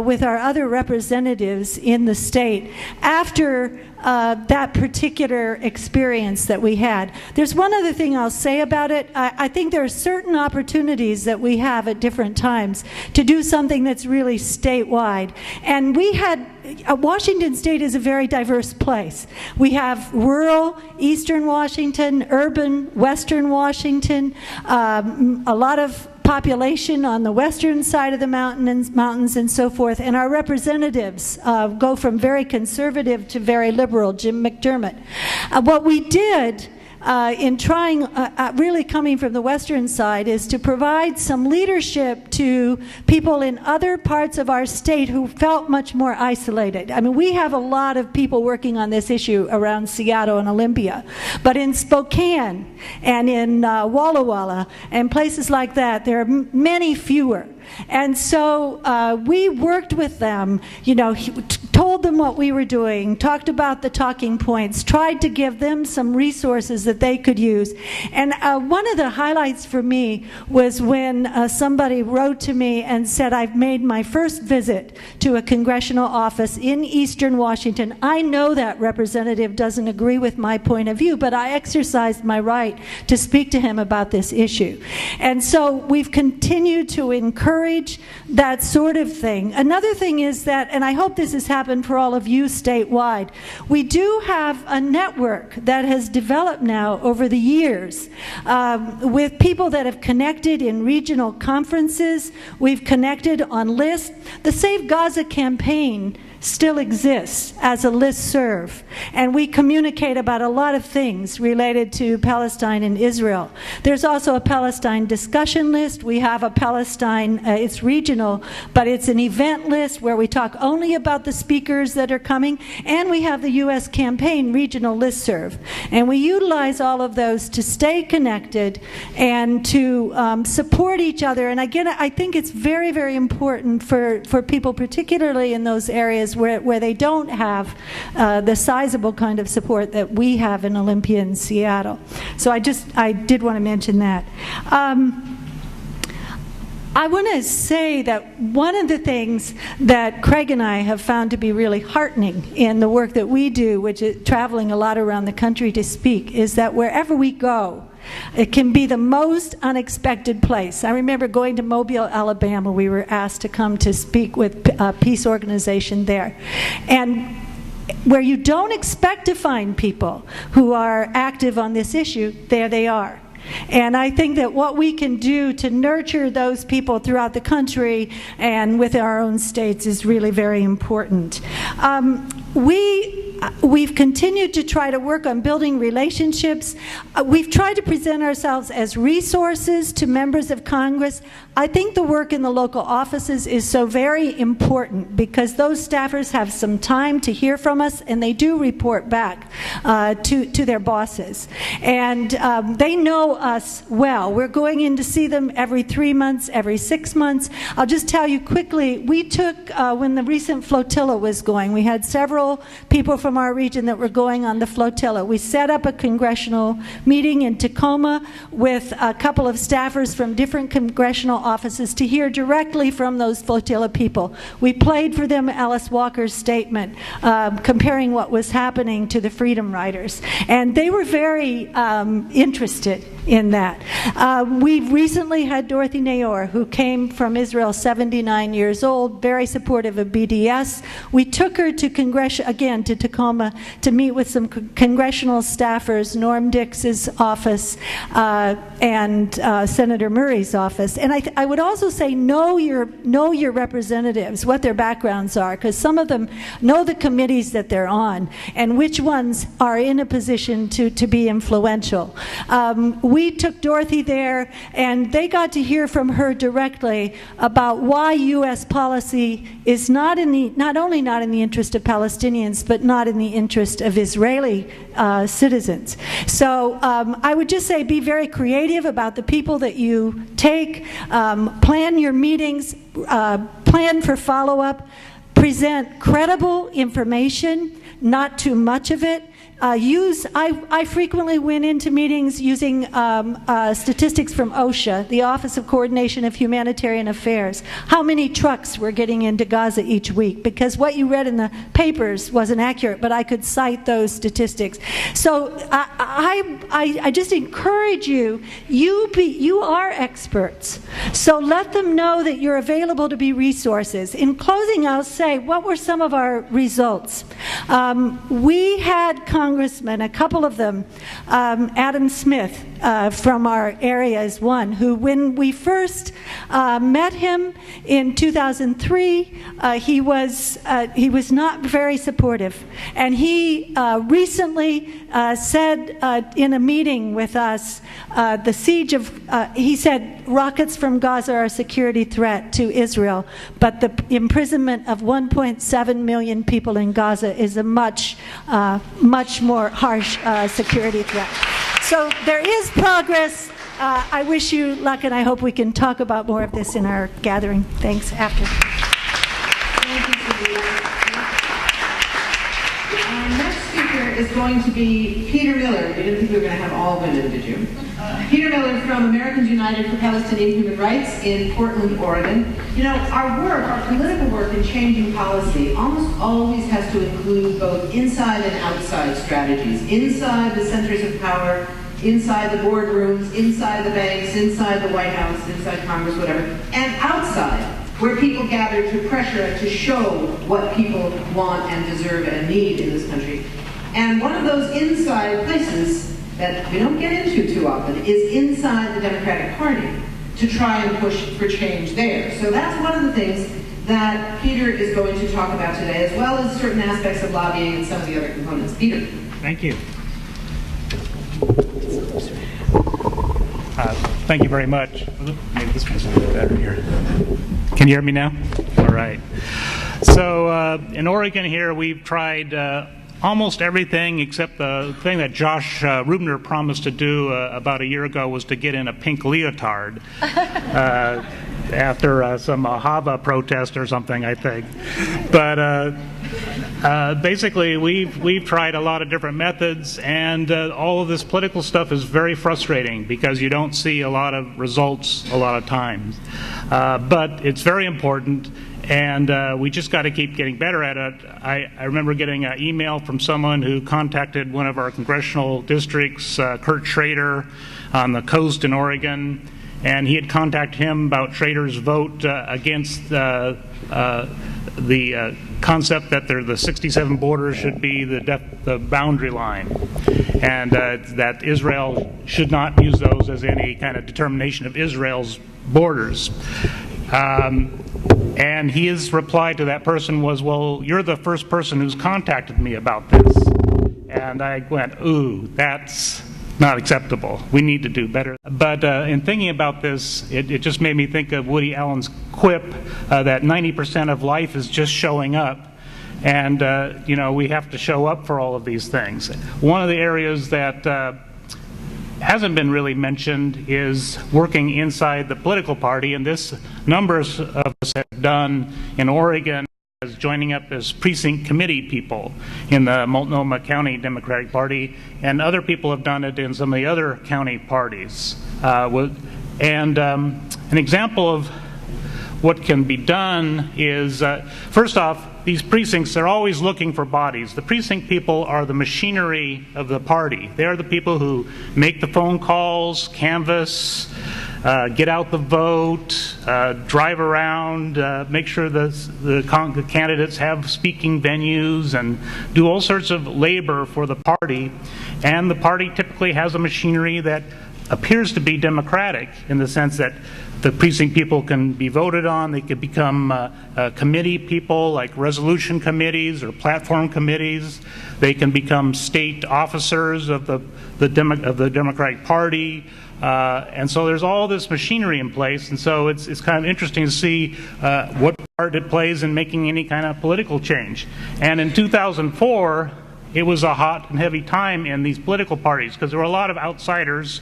S5: with our other representatives in the state after that particular experience that we had. There's one other thing I'll say about it. I think there are certain opportunities that we have at different times to do something that's really statewide. And we had, Washington State is a very diverse place. We have rural Eastern Washington, urban Western Washington, a lot of population on the western side of the mountains and so forth, and our representatives go from very conservative to very liberal, Jim McDermott. What we did in trying, really coming from the western side, is to provide some leadership to people in other parts of our state who felt much more isolated. I mean, we have a lot of people working on this issue around Seattle and Olympia, but in Spokane and in Walla Walla and places like that, there are many fewer. And so we worked with them, told them what we were doing, talked about the talking points, tried to give them some resources that they could use. And one of the highlights for me was when somebody wrote to me and said, I've made my first visit to a congressional office in Eastern Washington. I know that representative doesn't agree with my point of view, but I exercised my right to speak to him about this issue. And so we've continued to encourage that sort of thing. Another thing is that, and I hope this has happened for all of you statewide, we do have a network that has developed now over the years with people that have connected in regional conferences. We've connected on lists. The Save Gaza campaign still exists as a listserv, and we communicate about a lot of things related to Palestine and Israel. There's also a Palestine discussion list. We have a Palestine, it's regional, but it's an event list where we talk only about the speakers that are coming, and we have the U.S. campaign regional listserv. And we utilize all of those to stay connected and to support each other. And again, I think it's very, very important for people, particularly in those areas where they don't have the sizable kind of support that we have in Olympia and Seattle. So I did want to mention that. I want to say that one of the things that Craig and I have found to be really heartening in the work that we do, which is traveling a lot around the country to speak, is that wherever we go, it can be the most unexpected place. I remember going to Mobile, Alabama. We were asked to come to speak with a peace organization there. And where you don't expect to find people who are active on this issue, there they are. And I think that what we can do to nurture those people throughout the country and with our own states is really very important. We've continued to try to work on building relationships. We've tried to present ourselves as resources to members of Congress. I think the work in the local offices is so very important because those staffers have some time to hear from us, and they do report back to their bosses. And they know us well. We're going in to see them every 3 months, every 6 months. I'll just tell you quickly, we took, when the recent flotilla was going, we had several people from our region that were going on the flotilla. We set up a congressional meeting in Tacoma with a couple of staffers from different congressional offices to hear directly from those flotilla people. We played for them Alice Walker's statement comparing what was happening to the Freedom Riders, and they were very interested in that. We've recently had Dorothy Nayor, who came from Israel, 79 years old, very supportive of BDS. We took her to again to Tacoma to meet with some congressional staffers, Norm Dix's office and Senator Murray's office. And I would also say know your representatives, what their backgrounds are, because some of them know the committees that they're on and which ones are in a position to be influential. We took Dorothy there, and they got to hear from her directly about why U.S. policy is not only not in the interest of Palestinians, but not in the interest of Israeli citizens. So I would just say be very creative about the people that you take, plan your meetings, plan for follow-up, present credible information, not too much of it. I frequently went into meetings using statistics from OSHA, the Office of Coordination of Humanitarian Affairs, how many trucks were getting into Gaza each week, because what you read in the papers wasn't accurate, but I could cite those statistics. So I just encourage you, you are experts, so let them know that you're available to be resources. In closing, I'll say, what were some of our results? We had congressmen, a couple of them, Adam Smith from our area is one, who when we first met him in 2003, he was not very supportive. And he recently said in a meeting with us, the siege of, he said, rockets from Gaza are a security threat to Israel, but the imprisonment of 1.7 million people in Gaza is a much more harsh security threat. So there is progress. I wish you luck, and I hope we can talk about more of this in our gathering. Thanks. After.
S2: Thank you, Sylvia. Our next speaker is going to be Peter Miller. We didn't think we were going to have all women, did you? Peter Miller from Americans United for Palestinian Human Rights in Portland, Oregon. You know, our work, our political work in changing policy almost always has to include both inside and outside strategies. Inside the centers of power, inside the boardrooms, inside the banks, inside the White House, inside Congress, whatever, and outside, where people gather to pressure and to show what people want and deserve and need in this country. And one of those inside places that we don't get into too often is inside the Democratic Party, to try and push for change there. So that's one of the things that Peter is going to talk about today, as well as certain aspects of lobbying and some of the other components. Peter.
S6: Thank you. Thank you very much. Maybe this one's a little better here. Can you hear me now? All right. So in Oregon here, we've tried almost everything except the thing that Josh Rubner promised to do about a year ago was to get in a pink leotard after some Hava protest or something, I think. But basically, we've tried a lot of different methods, and all of this political stuff is very frustrating because you don't see a lot of results a lot of times. But it's very important, and we just got to keep getting better at it. I remember getting an email from someone who contacted one of our congressional districts, Kurt Schrader, on the coast in Oregon, and he had contacted him about Schrader's vote against the concept that the 67 borders should be the boundary line, and that Israel should not use those as any kind of determination of Israel's borders. And his reply to that person was, well, you're the first person who's contacted me about this. And I went, ooh, that's not acceptable. We need to do better. But in thinking about this, it just made me think of Woody Allen's quip that 90% of life is just showing up. And, you know, we have to show up for all of these things. One of the areas that hasn't been really mentioned is working inside the political party, and this numbers of us have done in Oregon as joining up as precinct committee people in the Multnomah County Democratic Party, and other people have done it in some of the other county parties. An example of what can be done is, first off, these precincts are always looking for bodies. The precinct people are the machinery of the party. They are the people who make the phone calls, canvass, get out the vote, drive around, make sure the candidates have speaking venues, and do all sorts of labor for the party. And the party typically has a machinery that appears to be democratic in the sense that the precinct people can be voted on. They could become committee people like resolution committees or platform committees. They can become state officers of the Democratic Party. And so there's all this machinery in place, and so it's kind of interesting to see what part it plays in making any kind of political change. And in 2004, it was a hot and heavy time in these political parties because there were a lot of outsiders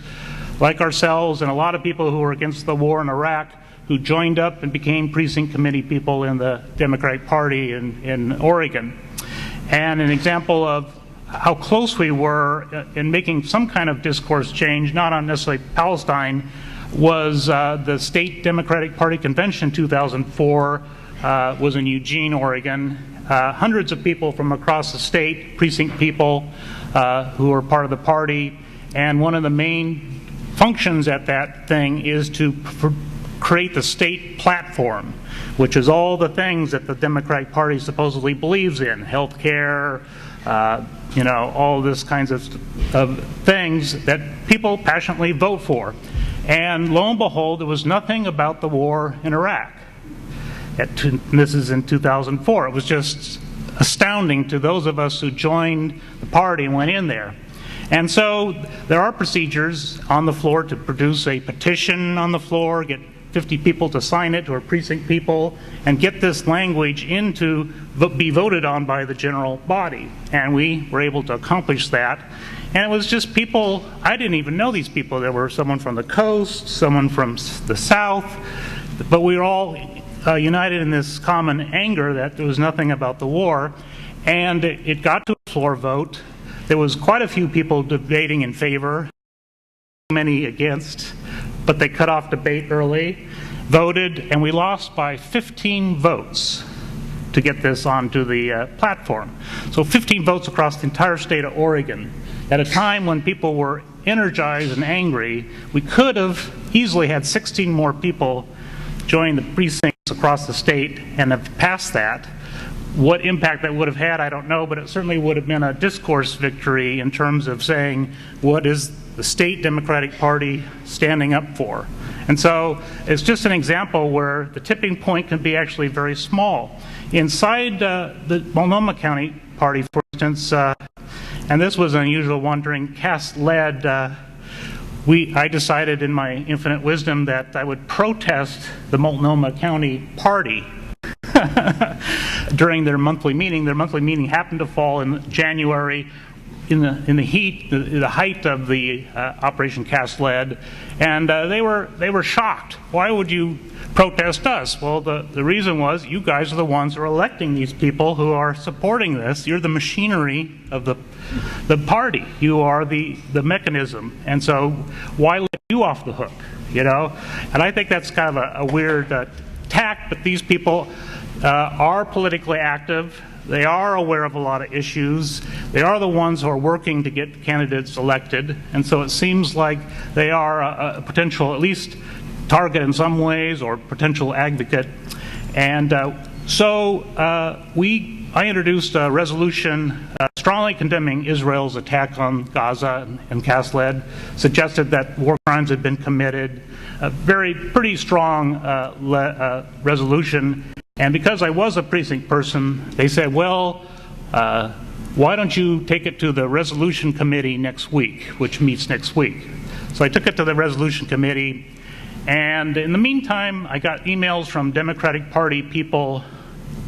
S6: like ourselves and a lot of people who were against the war in Iraq who joined up and became precinct committee people in the Democratic Party in Oregon. And an example of how close we were in making some kind of discourse change, not on necessarily Palestine, was the State Democratic Party Convention 2004 was in Eugene, Oregon. Hundreds of people from across the state, precinct people who are part of the party, and one of the main functions at that thing is to create the state platform, which is all the things that the Democratic Party supposedly believes in, health care, you know, all this kinds of things that people passionately vote for. And lo and behold, there was nothing about the war in Iraq. This is in 2004. It was just astounding to those of us who joined the party and went in there. And so there are procedures on the floor to produce a petition on the floor, get 50 people to sign it, or precinct people, and get this language in to be voted on by the general body. And we were able to accomplish that. And it was just people, I didn't even know these people. There were someone from the coast, someone from the south, but we were all united in this common anger that there was nothing about the war. And it got to a floor vote. There was quite a few people debating in favor, many against, but they cut off debate early, voted, and we lost by 15 votes to get this onto the platform. So 15 votes across the entire state of Oregon. At a time when people were energized and angry, we could have easily had 16 more people join the precincts across the state and have passed that. What impact that would have had, I don't know, but it certainly would have been a discourse victory in terms of saying what is the state Democratic Party standing up for. And so it's just an example where the tipping point can be actually very small. Inside the Multnomah County Party, for instance, and this was an unusual one during caste-led, I decided in my infinite wisdom that I would protest the Multnomah County Party during their monthly meeting. Their monthly meeting happened to fall in January, in the height of the Operation Caste-led, and they were shocked. Why would you protest us? Well, the reason was you guys are the ones who are electing these people who are supporting this. You're the machinery of the party. You are the mechanism, and so why let you off the hook? You know, and I think that's kind of a weird tack. But these people are politically active. They are aware of a lot of issues. They are the ones who are working to get candidates elected, and so it seems like they are a potential, at least, target in some ways, or potential advocate. And I introduced a resolution strongly condemning Israel's attack on Gaza and caste-led, suggested that war crimes had been committed, a pretty strong resolution. And because I was a precinct person, they said, well, why don't you take it to the resolution committee next week, which meets next week. So I took it to the resolution committee, and in the meantime, I got emails from Democratic Party people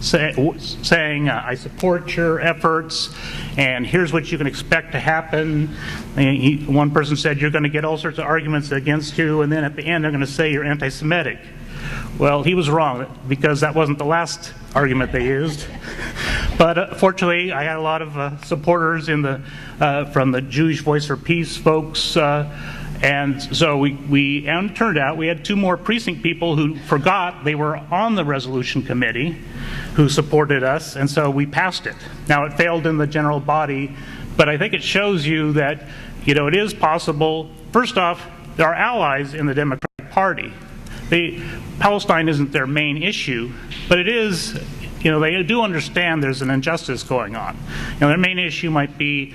S6: saying, I support your efforts, and here's what you can expect to happen. And one person said, you're going to get all sorts of arguments against you, and then at the end they're going to say you're anti-Semitic. Well, he was wrong, because that wasn't the last argument they used. But fortunately, I had a lot of supporters from the Jewish Voice for Peace folks, and so and it turned out we had two more precinct people who forgot they were on the resolution committee who supported us, and so we passed it. Now, it failed in the general body, but I think it shows you that, it is possible. First off, there are allies in the Democratic Party. Palestine isn't their main issue, but it is, they do understand there's an injustice going on. Their main issue might be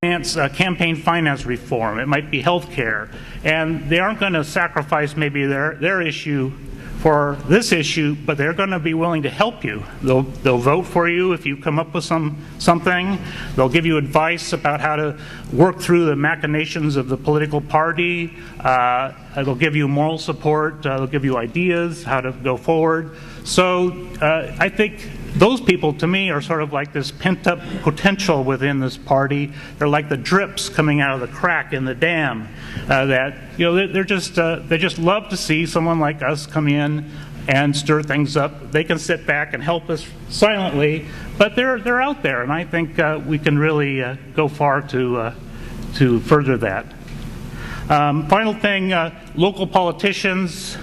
S6: campaign finance reform. It might be health care. And they aren't going to sacrifice maybe their issue for this issue, but they're going to be willing to help you. They'll vote for you if you come up with something. They'll give you advice about how to work through the machinations of the political party. They'll give you moral support. They'll give you ideas how to go forward. So I think those people, to me, are sort of like this pent-up potential within this party. They're like the drips coming out of the crack in the dam. That they just love to see someone like us come in and stir things up. They can sit back and help us silently, but they're out there, and I think we can really go far to further that. Final thing, local politicians.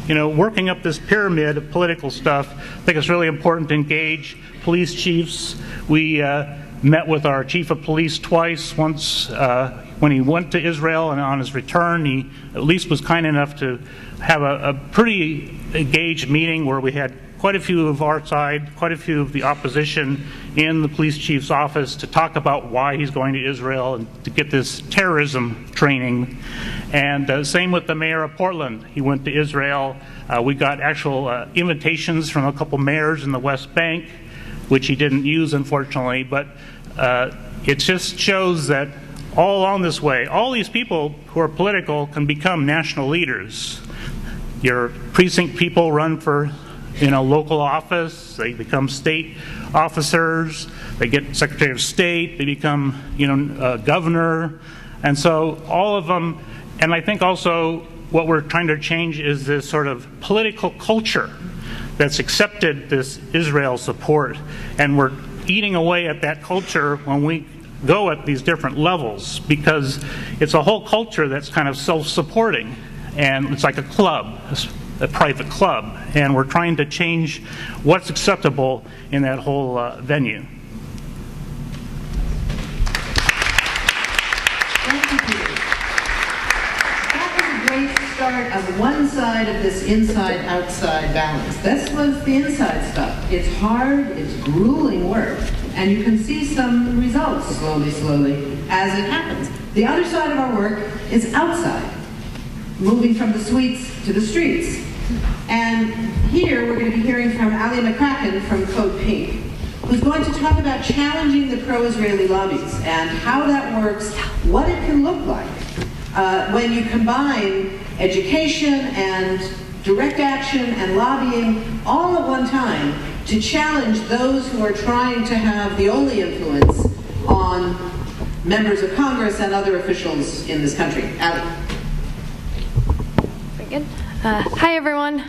S6: Working up this pyramid of political stuff, I think it's really important to engage police chiefs. We met with our chief of police twice. Once when he went to Israel, and on his return, he at least was kind enough to have a pretty engaged meeting where we had quite a few of our side, quite a few of the opposition in the police chief's office to talk about why he's going to Israel and to get this terrorism training. And same with the mayor of Portland. He went to Israel. We got actual invitations from a couple mayors in the West Bank, which he didn't use, unfortunately. But it just shows that all along this way, all these people who are political can become national leaders. Your precinct people run for local office, they become state officers, they get Secretary of State, they become, governor, and so all of them. And I think also what we're trying to change is this sort of political culture that's accepted this Israel support, and we're eating away at that culture when we go at these different levels, because it's a whole culture that's kind of self-supporting, and it's like a club, a private club, and we're trying to change what's acceptable in that whole venue.
S2: Thank you, Peter. That was a great start of one side of this inside-outside balance. This was the inside stuff. It's hard, it's grueling work, and you can see some results slowly, as it happens. The other side of our work is outside. moving from the suites to the streets. And here we're going to be hearing from Alli McCracken from CODEPINK, who's going to talk about challenging the pro-Israeli lobbies and how that works, what it can look like when you combine education and direct action and lobbying all at one time to challenge those who are trying to have the only influence on members of Congress and other officials in this country. Alli.
S7: Very good. Hi, everyone.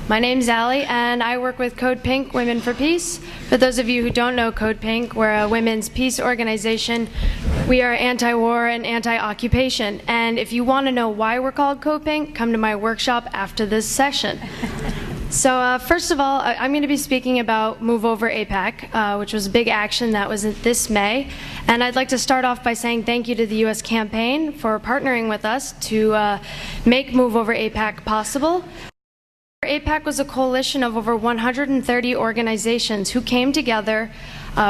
S7: My name's Alli, and I work with CODEPINK, Women for Peace. For those of you who don't know CODEPINK, we're a women's peace organization. We are anti-war and anti-occupation. And if you want to know why we're called CODEPINK, come to my workshop after this session. So first of all, I'm going to be speaking about Move Over AIPAC, which was a big action that was this May. And I'd like to start off by saying thank you to the U.S. campaign for partnering with us to make Move Over AIPAC possible. AIPAC was a coalition of over 130 organizations who came together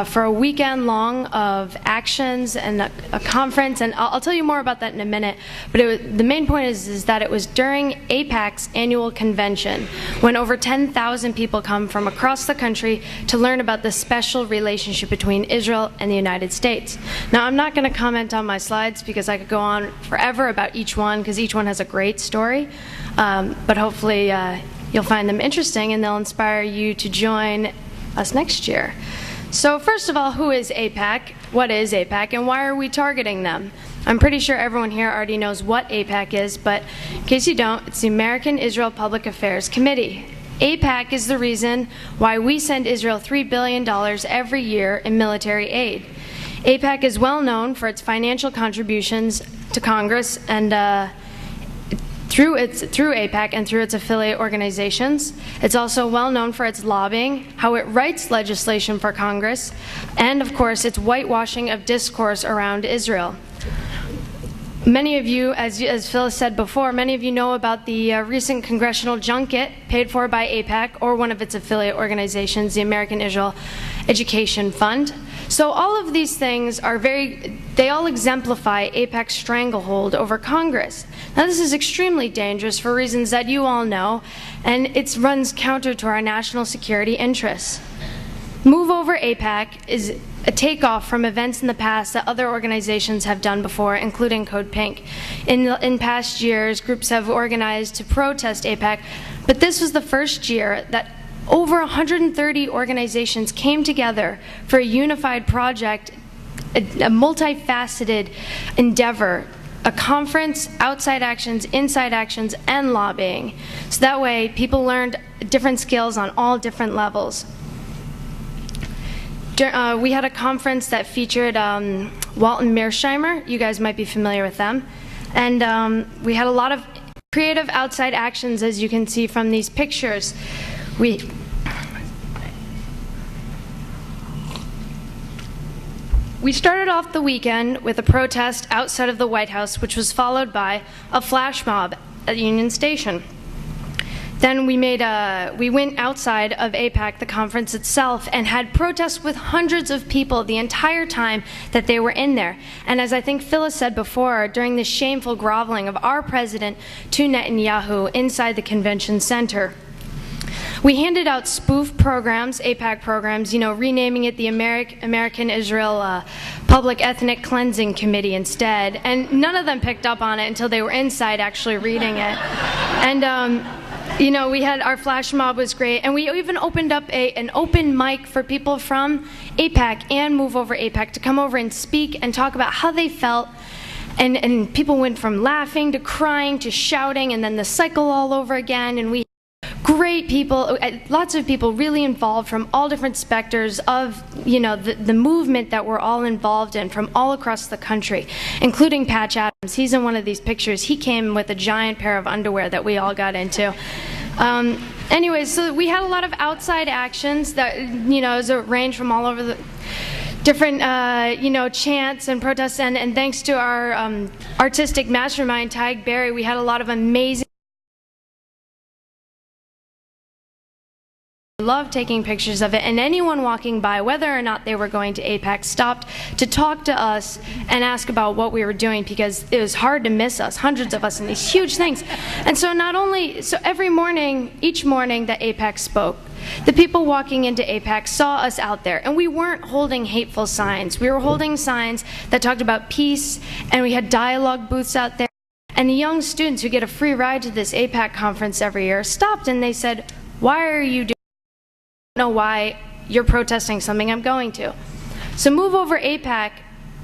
S7: for a weekend long of actions and a conference, and I'll tell you more about that in a minute. But the main point is that it was during AIPAC's annual convention when over 10,000 people come from across the country to learn about the special relationship between Israel and the United States. Now, I'm not going to comment on my slides because I could go on forever about each one because each one has a great story, but hopefully you'll find them interesting and they'll inspire you to join us next year. So first of all, who is AIPAC? What is AIPAC, and why are we targeting them? I'm pretty sure everyone here already knows what AIPAC is, but in case you don't, it's the American Israel Public Affairs Committee. AIPAC is the reason why we send Israel $3 billion every year in military aid. AIPAC is well known for its financial contributions to Congress and through AIPAC and through its affiliate organizations. It's also well known for its lobbying, how it writes legislation for Congress, and of course its whitewashing of discourse around Israel. Many of you, as Phyllis said before, many of you know about the recent congressional junket paid for by AIPAC or one of its affiliate organizations, the American Israel Education Fund. So all of these things are they all exemplify AIPAC's stranglehold over Congress. Now this is extremely dangerous for reasons that you all know, and it runs counter to our national security interests. Move Over AIPAC is a takeoff from events in the past that other organizations have done before, including CODEPINK. In past years, groups have organized to protest AIPAC, but this was the first year that over 130 organizations came together for a unified project, a multifaceted endeavor, a conference, outside actions, inside actions, and lobbying. So that way, people learned different skills on all different levels. We had a conference that featured Walton Mearsheimer. You guys might be familiar with them. And we had a lot of creative outside actions, as you can see from these pictures. We started off the weekend with a protest outside of the White House, which was followed by a flash mob at Union Station. Then we went outside of AIPAC, the conference itself, and had protests with hundreds of people the entire time that they were in there. And as I think Phyllis said before, during the shameful groveling of our president to Netanyahu inside the convention center. We handed out spoof programs, AIPAC programs, renaming it the American Israel Public Ethnic Cleansing Committee instead. And none of them picked up on it until they were inside actually reading it. And we had our flash mob was great, and we even opened up an open mic for people from AIPAC and Move Over AIPAC to come over and speak and talk about how they felt. And people went from laughing to crying to shouting, and then the cycle all over again. And we great people, lots of people really involved from all different specters of, the movement that we're all involved in from all across the country, including Patch Adams. He's in one of these pictures. He came with a giant pair of underwear that we all got into. Anyways, so we had a lot of outside actions that, range from all over the different, chants and protests. And thanks to our artistic mastermind, Tyg Berry, we had a lot of amazing loved taking pictures of it, and anyone walking by, whether or not they were going to AIPAC, stopped to talk to us and ask about what we were doing, because it was hard to miss us, hundreds of us in these huge things. And so every morning, each morning that AIPAC spoke, the people walking into AIPAC saw us out there, and we weren't holding hateful signs. We were holding signs that talked about peace, and we had dialogue booths out there. And the young students who get a free ride to this AIPAC conference every year stopped and they said, "Why are you doing know why you're protesting something I'm going to." So Move Over AIPAC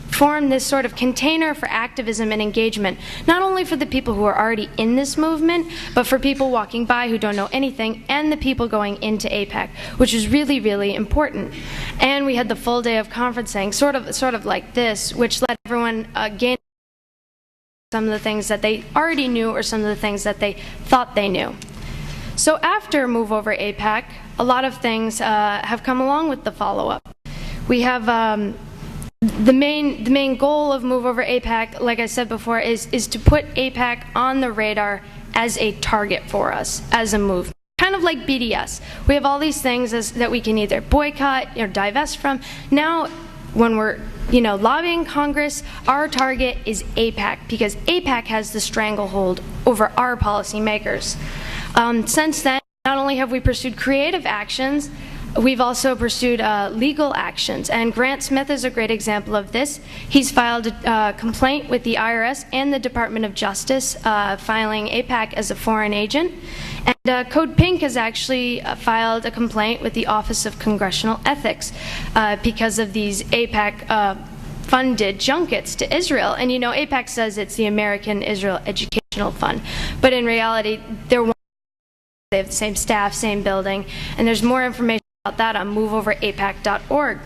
S7: formed this sort of container for activism and engagement, not only for the people who are already in this movement, but for people walking by who don't know anything, and the people going into AIPAC, which is really, really important. And we had the full day of conferencing, sort of like this, which let everyone gain some of the things that they already knew or some of the things that they thought they knew. So after Move Over AIPAC, a lot of things have come along with the follow-up. We have the main goal of Move Over AIPAC, like I said before, is to put AIPAC on the radar as a target for us, as a movement. Kind of like BDS. We have all these things that we can either boycott or divest from. Now, when we're lobbying Congress, our target is AIPAC, because AIPAC has the stranglehold over our policymakers. Since then, not only have we pursued creative actions, we've also pursued legal actions, and Grant Smith is a great example of this. He's filed a complaint with the IRS and the Department of Justice, filing AIPAC as a foreign agent. And CODEPINK has actually filed a complaint with the Office of Congressional Ethics because of these AIPAC funded junkets to Israel. And AIPAC says it's the American Israel Educational Fund, but in reality, they have the same staff, same building, and there's more information about that on moveoveraipac.org.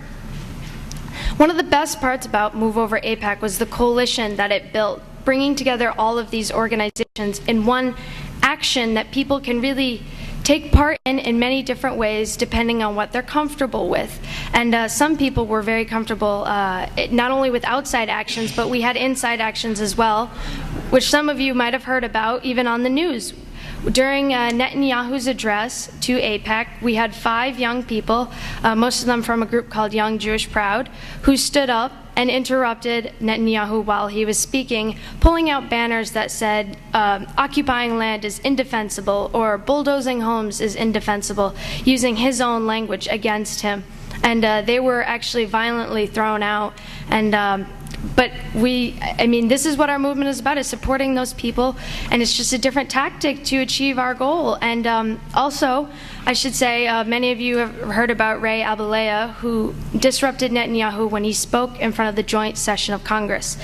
S7: One of the best parts about Move Over AIPAC was the coalition that it built, bringing together all of these organizations in one action that people can really take part in many different ways depending on what they're comfortable with. And some people were very comfortable not only with outside actions, but we had inside actions as well, which some of you might have heard about even on the news. During Netanyahu's address to AIPAC, we had 5 young people, most of them from a group called Young Jewish Proud, who stood up and interrupted Netanyahu while he was speaking, pulling out banners that said, occupying land is indefensible, or bulldozing homes is indefensible, using his own language against him. And they were actually violently thrown out. And but this is what our movement is about, is supporting those people, and it's just a different tactic to achieve our goal. And also, I should say, many of you have heard about Ray Abelea, who disrupted Netanyahu when he spoke in front of the joint session of Congress.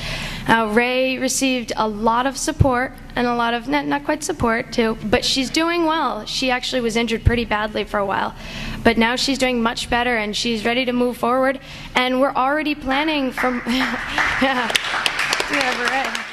S7: Ray received a lot of support, and a lot of, not quite support too, but she's doing well. She actually was injured pretty badly for a while, but now she's doing much better, and she's ready to move forward, and we're already planning from, yeah, right.